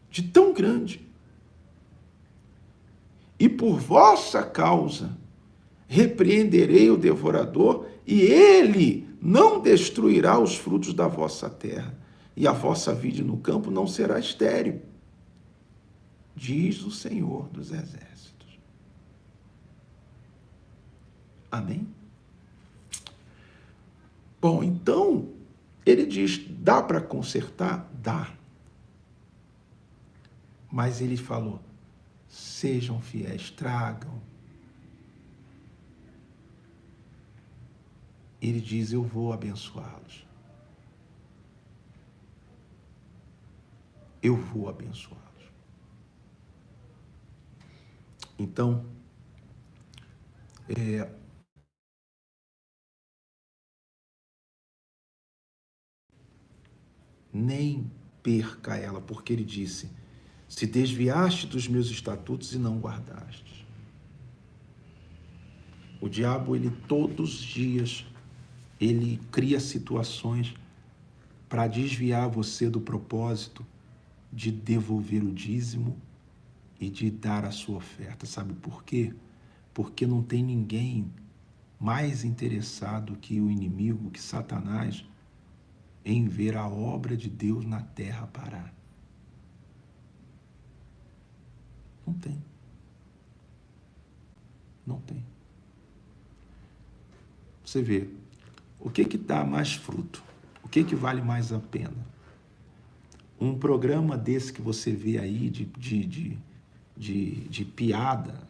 De tão grande. E por vossa causa repreenderei o devorador, e ele não destruirá os frutos da vossa terra. e a vossa vide no campo não será estéril, diz o Senhor dos Exércitos. Amém? Bom, então, ele diz, dá para consertar? Dá. Mas ele falou, sejam fiéis, tragam. Ele diz, eu vou abençoá-los. Eu vou abençoá-los. Então, nem perca ela, porque ele disse, se desviaste dos meus estatutos e não guardastes. O diabo, ele todos os dias, ele cria situações para desviar você do propósito de devolver o dízimo e de dar a sua oferta. Sabe por quê? Porque não tem ninguém mais interessado que o inimigo, que Satanás, em ver a obra de Deus na terra parar. Não tem. Não tem. Você vê, o que dá mais fruto? O que vale mais a pena? Um programa desse que você vê aí de piada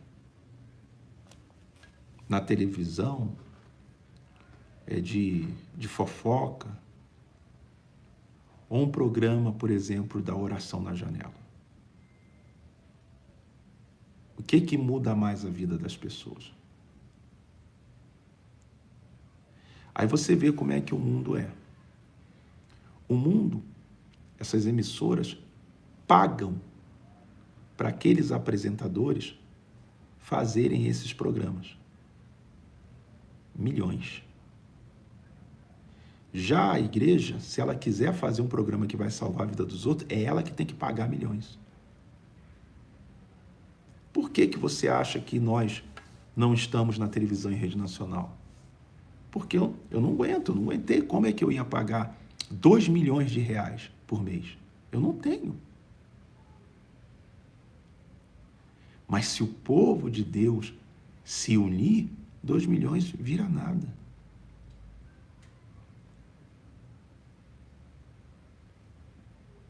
na televisão, de fofoca, ou um programa, por exemplo, da oração na janela? O que muda mais a vida das pessoas? Aí você vê como é que o mundo é. O mundo, essas emissoras, pagam para aqueles apresentadores fazerem esses programas. Milhões. Já a igreja, se ela quiser fazer um programa que vai salvar a vida dos outros, é ela que tem que pagar milhões. Por que você acha que nós não estamos na televisão em rede nacional? Porque eu não aguento, eu não aguentei. Como é que eu ia pagar 2 milhões de reais por mês? Eu não tenho. Mas se o povo de Deus se unir, 2 milhões vira nada.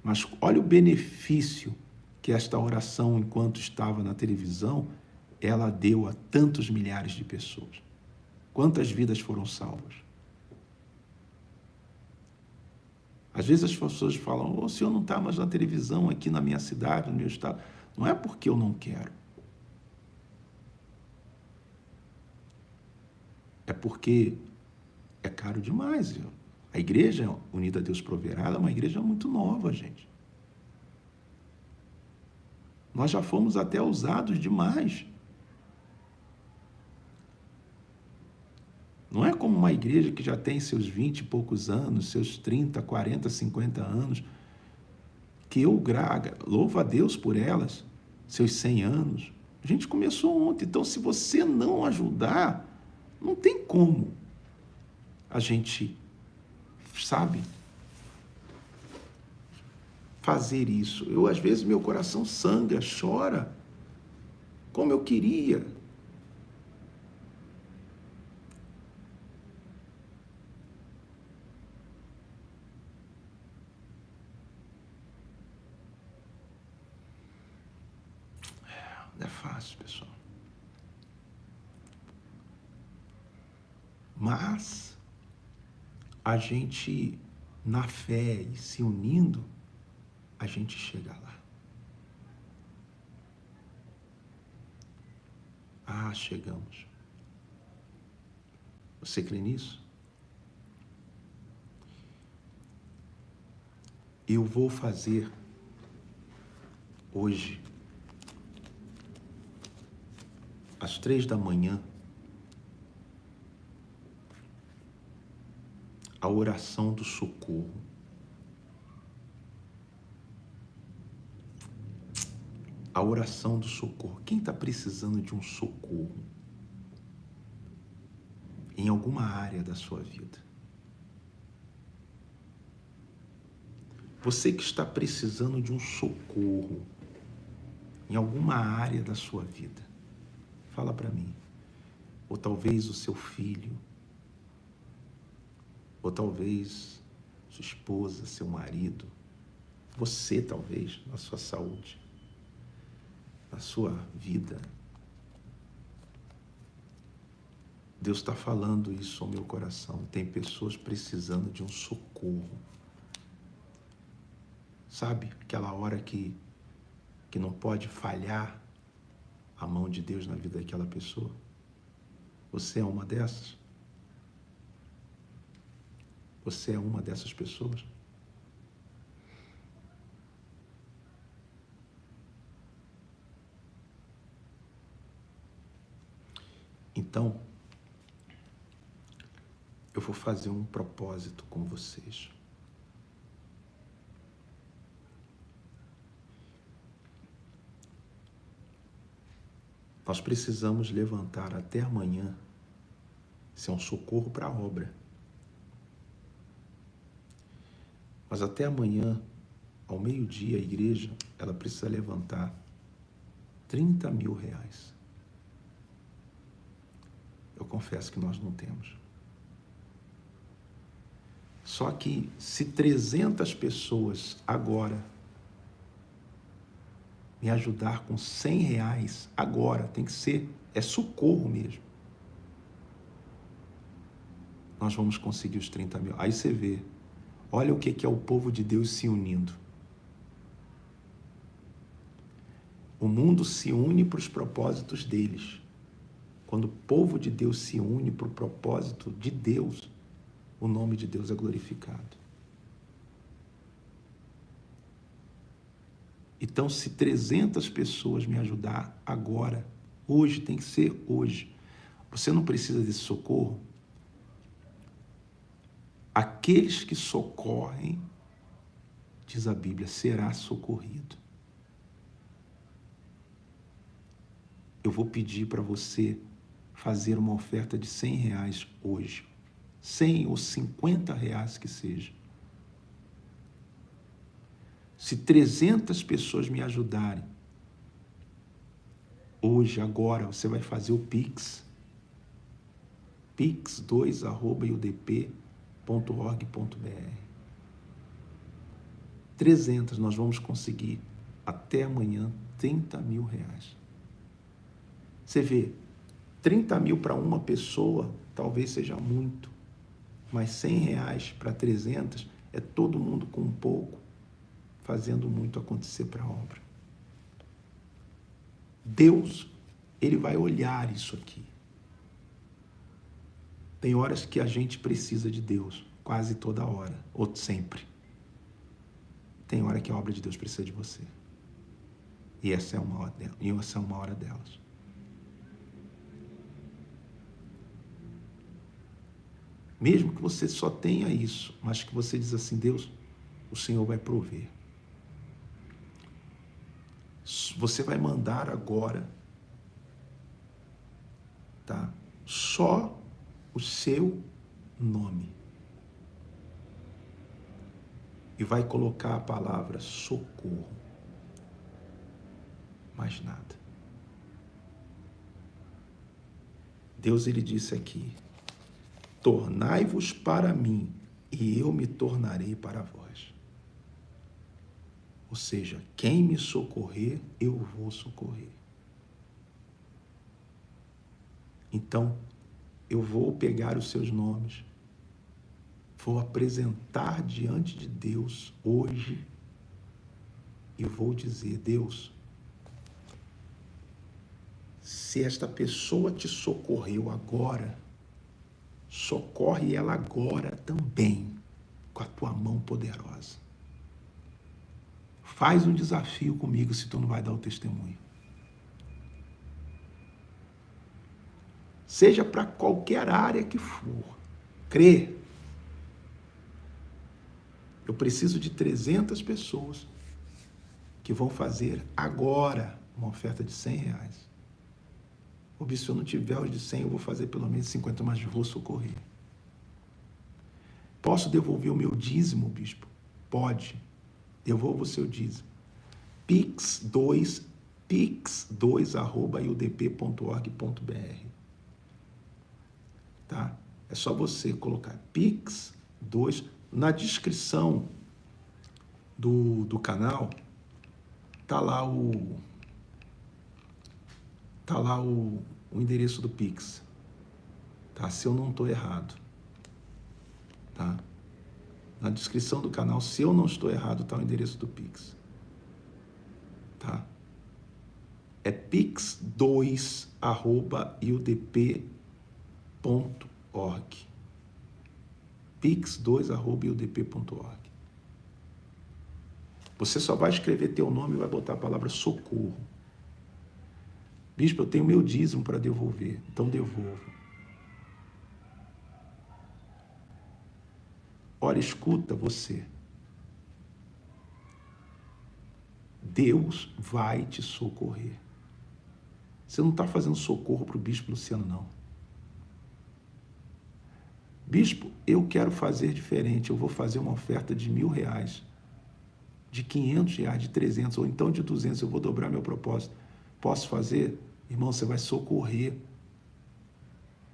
Mas olha o benefício que esta oração, enquanto estava na televisão, ela deu a tantos milhares de pessoas. Quantas vidas foram salvas? Às vezes as pessoas falam, o senhor não está mais na televisão aqui na minha cidade, no meu estado. Não é porque eu não quero. É porque é caro demais. A Igreja Unida a Deus Proverá é uma igreja muito nova, gente. Nós já fomos até usados demais. Não é como uma igreja que já tem seus 20 e poucos anos, seus 30, 40, 50 anos, que eu louvo a Deus por elas, seus 100 anos. A gente começou ontem, então se você não ajudar, não tem como a gente, sabe, fazer isso. Às vezes, meu coração sangra, chora, como eu queria. Não é fácil, pessoal. Mas a gente, na fé e se unindo, a gente chega lá. Ah, chegamos. Você crê nisso? Eu vou fazer hoje, às 3h, a oração do socorro. A oração do socorro. Quem está precisando de um socorro em alguma área da sua vida? Você que está precisando de um socorro em alguma área da sua vida, fala para mim. Ou talvez o seu filho, ou talvez sua esposa, seu marido, você talvez, na sua saúde, na sua vida. Deus está falando isso ao meu coração. Tem pessoas precisando de um socorro. Sabe, aquela hora que não pode falhar a mão de Deus na vida daquela pessoa? Você é uma dessas? Você é uma dessas pessoas? Então, eu vou fazer um propósito com vocês. Nós precisamos levantar até amanhã. Isso é um socorro para a obra. Mas até amanhã, ao meio-dia, a igreja, ela precisa levantar R$30 mil. Eu confesso que nós não temos. Só que se 300 pessoas agora me ajudar com R$100, agora, tem que ser, é socorro mesmo. Nós vamos conseguir os 30 mil. Aí você vê, olha o que é o povo de Deus se unindo. O mundo se une para os propósitos deles. Quando o povo de Deus se une para o propósito de Deus, o nome de Deus é glorificado. Então, se 300 pessoas me ajudar agora, hoje, tem que ser hoje. Você não precisa desse socorro? Aqueles que socorrem, diz a Bíblia, será socorrido. Eu vou pedir para você fazer uma oferta de R$100 hoje. 100 ou 50 reais que seja. Se 300 pessoas me ajudarem, hoje, agora, você vai fazer o Pix. pix2@iudp.org.br. 300, nós vamos conseguir até amanhã R$30 mil. Você vê, 30 mil para uma pessoa talvez seja muito, mas R$100 para 300 é todo mundo com um pouco, fazendo muito acontecer para a obra. Deus, Ele vai olhar isso aqui. Tem horas que a gente precisa de Deus, quase toda hora, ou sempre. Tem hora que a obra de Deus precisa de você. E essa é uma hora delas. Mesmo que você só tenha isso, mas que você diz assim, Deus, o Senhor vai prover. Você vai mandar agora, tá? Só o seu nome. E vai colocar a palavra socorro. Mais nada. Deus, Ele disse aqui, tornai-vos para mim, e eu me tornarei para vós. Ou seja, quem me socorrer, eu vou socorrer. Então, eu vou pegar os seus nomes, vou apresentar diante de Deus hoje e vou dizer, Deus, se esta pessoa te socorreu agora, socorre ela agora também, com a tua mão poderosa. Faz um desafio comigo se tu não vai dar o testemunho. Seja para qualquer área que for. Crê. Eu preciso de 300 pessoas que vão fazer agora uma oferta de R$100. Ou se eu não tiver os de 100, eu vou fazer pelo menos 50, mas vou socorrer. Posso devolver o meu dízimo, bispo? Pode. Devolva o seu dízimo. pix2@iudp.org.br. Tá? É só você colocar pix2 na descrição do canal. Tá lá o endereço do Pix, tá? Se eu não estou errado, tá? Na descrição do canal, se eu não estou errado, tá o endereço do Pix, tá? É pix2@iudp.org. pix2@iudp.org. Você só vai escrever teu nome e vai botar a palavra socorro. Bispo, eu tenho meu dízimo para devolver, então devolva. Ora, escuta você. Deus vai te socorrer. Você não está fazendo socorro para o Bispo Luciano, não. Bispo, eu quero fazer diferente, eu vou fazer uma oferta de R$1.000, de R$500, de 300, ou então de 200, eu vou dobrar meu propósito. Posso fazer? Irmão, você vai socorrer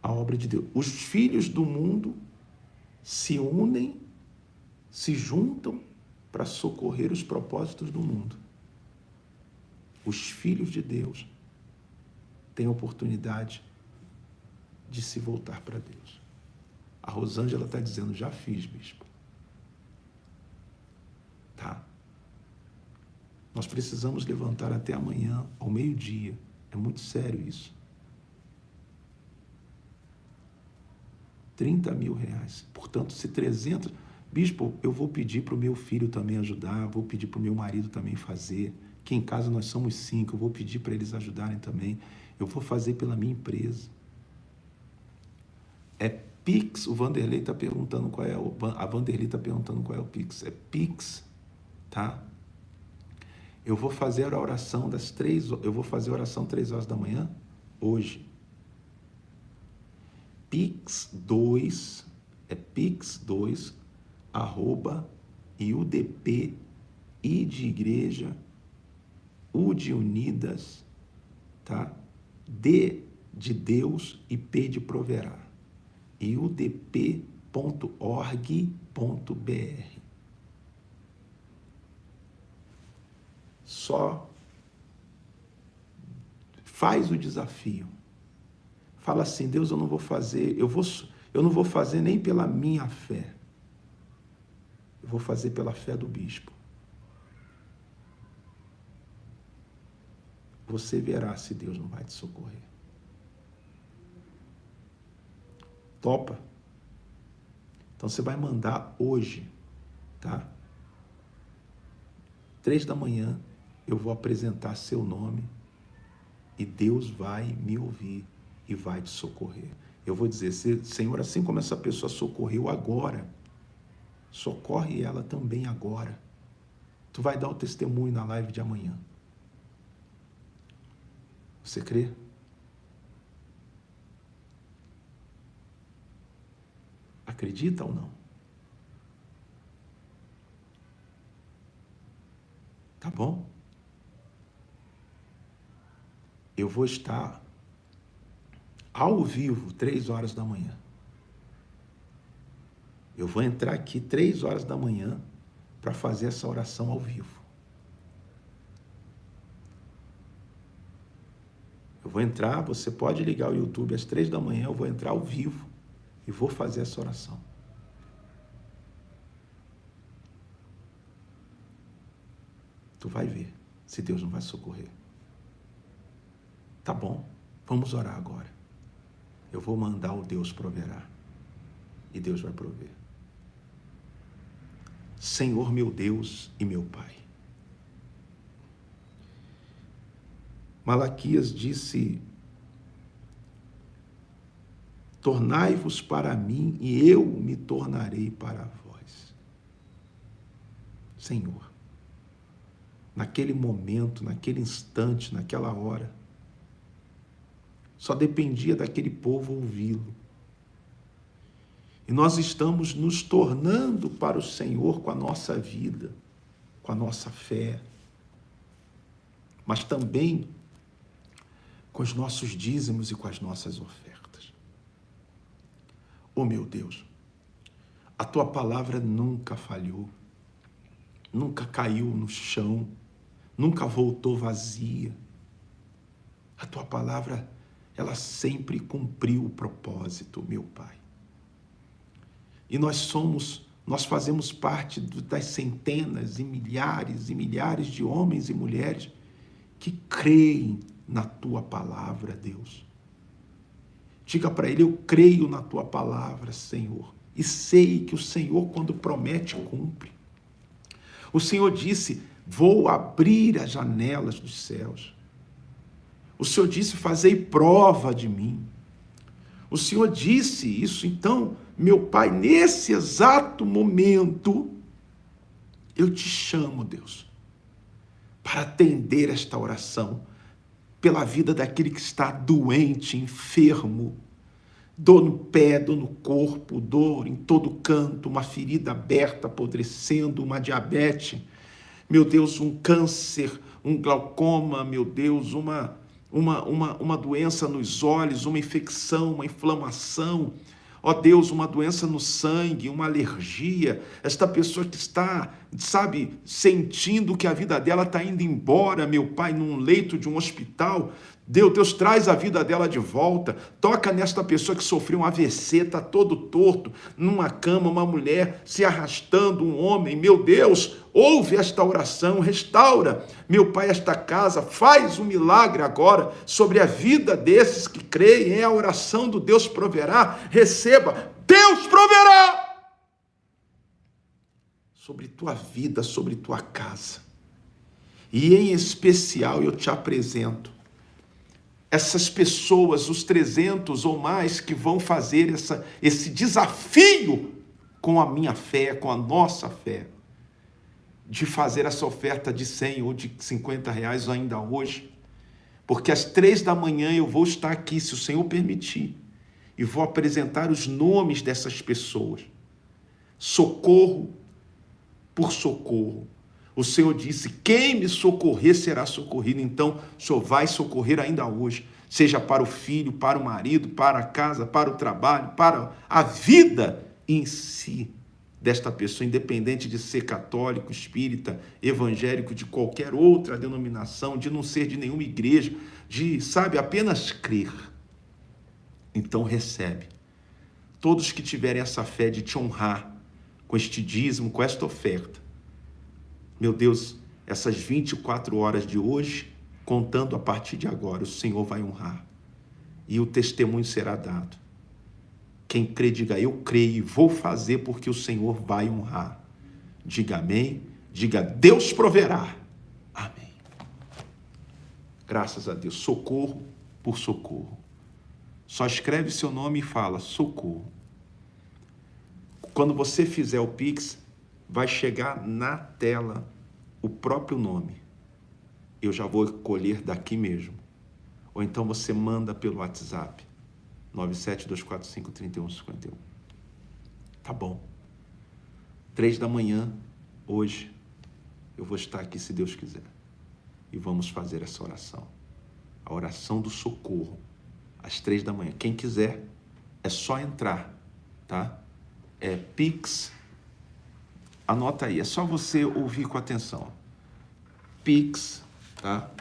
a obra de Deus. Os filhos do mundo se unem, se juntam para socorrer os propósitos do mundo. Os filhos de Deus têm a oportunidade de se voltar para Deus. A Rosângela está dizendo, já fiz, bispo. Tá? Nós precisamos levantar até amanhã, ao meio-dia. É muito sério isso. R$30.000. Portanto, se 300... Bispo, eu vou pedir para o meu filho também ajudar, vou pedir para o meu marido também fazer, que em casa nós somos 5, eu vou pedir para eles ajudarem também, eu vou fazer pela minha empresa. É Pix, o Vanderlei está perguntando qual é a Vanderlei está perguntando qual é o Pix. É Pix, tá? Eu vou fazer a oração eu vou fazer a oração 3 horas da manhã, hoje. Pix2, Pix2@iudp, I de igreja, U de unidas, tá? D de Deus e P de proverá. iudp.org.br. Só faz o desafio. Fala assim, Deus, eu não vou fazer, eu não vou fazer nem pela minha fé. Eu vou fazer pela fé do bispo. Você verá se Deus não vai te socorrer. Topa? Então você vai mandar hoje, tá? 3 da manhã eu vou apresentar seu nome e Deus vai me ouvir e vai te socorrer. Eu vou dizer, Senhor, assim como essa pessoa socorreu agora, socorre ela também agora. Tu vai dar o testemunho na live de amanhã. Você crê? Acredita ou não? Tá bom? Eu vou estar ao vivo 3 horas da manhã. Eu vou entrar aqui 3 horas da manhã para fazer essa oração ao vivo. Eu vou entrar, você pode ligar o YouTube às 3 da manhã, eu vou entrar ao vivo e vou fazer essa oração. Tu vai ver se Deus não vai socorrer. Tá bom, vamos orar agora. Eu vou mandar o Deus proverá. E Deus vai prover. Senhor meu Deus e meu Pai. Malaquias disse, tornai-vos para mim e eu me tornarei para vós. Senhor, naquele momento, naquele instante, naquela hora, só dependia daquele povo ouvi-lo. E nós estamos nos tornando para o Senhor com a nossa vida, com a nossa fé, mas também com os nossos dízimos e com as nossas ofertas. Oh, meu Deus, a tua palavra nunca falhou, nunca caiu no chão, nunca voltou vazia. A tua palavra, ela sempre cumpriu o propósito, meu Pai. E nós fazemos parte das centenas e milhares de homens e mulheres que creem na tua palavra, Deus. Diga para ele: eu creio na tua palavra, Senhor, e sei que o Senhor, quando promete, cumpre. O Senhor disse: vou abrir as janelas dos céus. O Senhor disse: fazei prova de mim. O Senhor disse isso. Então, meu Pai, nesse exato momento, eu te chamo, Deus, para atender esta oração pela vida daquele que está doente, enfermo, dor no pé, dor no corpo, dor em todo canto, uma ferida aberta, apodrecendo, uma diabetes, meu Deus, um câncer, um glaucoma, meu Deus, uma doença nos olhos, uma infecção, uma inflamação, ó Deus, uma doença no sangue, uma alergia, esta pessoa que está, sentindo que a vida dela está indo embora, meu Pai, num leito de um hospital, Deus, traz a vida dela de volta, toca nesta pessoa que sofreu um AVC, está todo torto, numa cama, uma mulher se arrastando, um homem, meu Deus, ouve esta oração, restaura, meu Pai, esta casa, faz um milagre agora sobre a vida desses que creem, é a oração do Deus proverá, receba, Deus proverá sobre tua vida, sobre tua casa, e em especial eu te apresento essas pessoas, os 300 ou mais que vão fazer esse desafio com a minha fé, com a nossa fé, de fazer essa oferta de 100 ou de 50 reais ainda hoje, porque às 3 da manhã eu vou estar aqui, se o Senhor permitir, e vou apresentar os nomes dessas pessoas, socorro por socorro. O Senhor disse: quem me socorrer será socorrido. Então, o Senhor vai socorrer ainda hoje, seja para o filho, para o marido, para a casa, para o trabalho, para a vida em si desta pessoa, independente de ser católico, espírita, evangélico, de qualquer outra denominação, de não ser de nenhuma igreja, de, apenas crer. Então, recebe. Todos que tiverem essa fé de te honrar com este dízimo, com esta oferta, meu Deus, essas 24 horas de hoje, contando a partir de agora, o Senhor vai honrar. E o testemunho será dado. Quem crê, diga: eu creio e vou fazer porque o Senhor vai honrar. Diga amém. Diga: Deus proverá. Amém. Graças a Deus. Socorro por socorro. Só escreve seu nome e fala: socorro. Quando você fizer o Pix, vai chegar na tela o próprio nome. Eu já vou colher daqui mesmo. Ou então você manda pelo WhatsApp, 972453151. Tá bom. 3 da manhã, hoje, eu vou estar aqui, se Deus quiser. E vamos fazer essa oração. A oração do socorro, às 3 da manhã. Quem quiser, é só entrar, tá? É Pix. Anota aí, é só você ouvir com atenção. Pix, tá?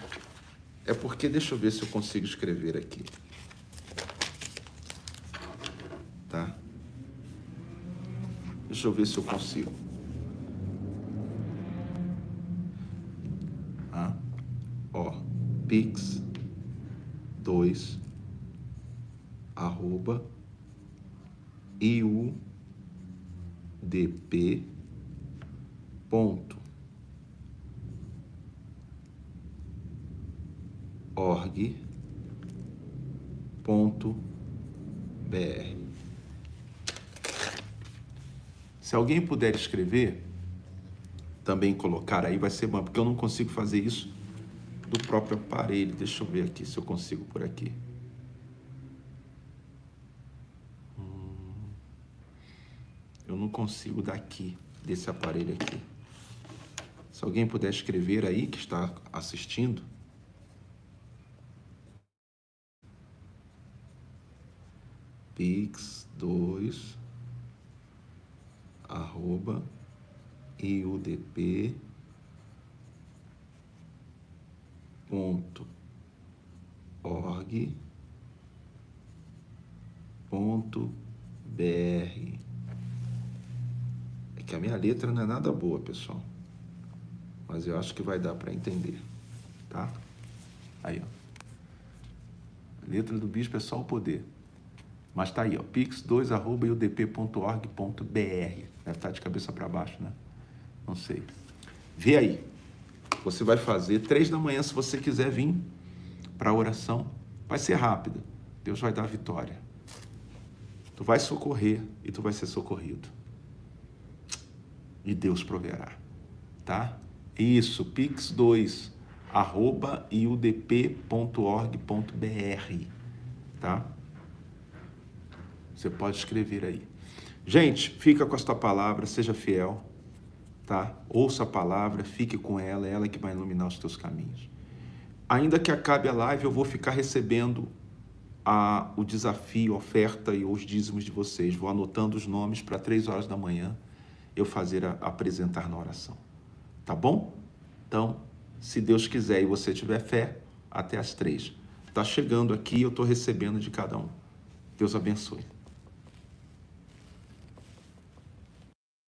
É porque, deixa eu ver se eu consigo escrever aqui. Tá? Deixa eu ver se eu consigo. Pix 2 @ iudp.org.br. Se alguém puder escrever, também colocar aí, vai ser bom, porque eu não consigo fazer isso do próprio aparelho. Deixa eu ver aqui se eu consigo por aqui. Eu não consigo daqui, desse aparelho aqui. Se alguém puder escrever aí, que está assistindo. pix2@iudp.org.br. É que a minha letra não é nada boa, pessoal. Mas eu acho que vai dar para entender, tá? Aí, ó. A letra do bispo é só o poder. Mas tá aí, ó. pix2@iudp.org.br. Deve estar de cabeça para baixo, né? Não sei. Vê aí. Você vai fazer 3 da manhã, se você quiser vir para a oração. Vai ser rápida. Deus vai dar a vitória. Tu vai socorrer e tu vai ser socorrido. E Deus proverá. Tá? Isso, pix2@iudp.org.br. Tá? Você pode escrever aí. Gente, fica com esta palavra, seja fiel, tá? Ouça a palavra, fique com ela, é ela que vai iluminar os teus caminhos. Ainda que acabe a live, eu vou ficar recebendo o desafio, a oferta e os dízimos de vocês. Vou anotando os nomes para 3 horas da manhã eu apresentar na oração. Tá bom? Então, se Deus quiser e você tiver fé, até às 3. Tá chegando aqui, eu estou recebendo de cada um. Deus abençoe.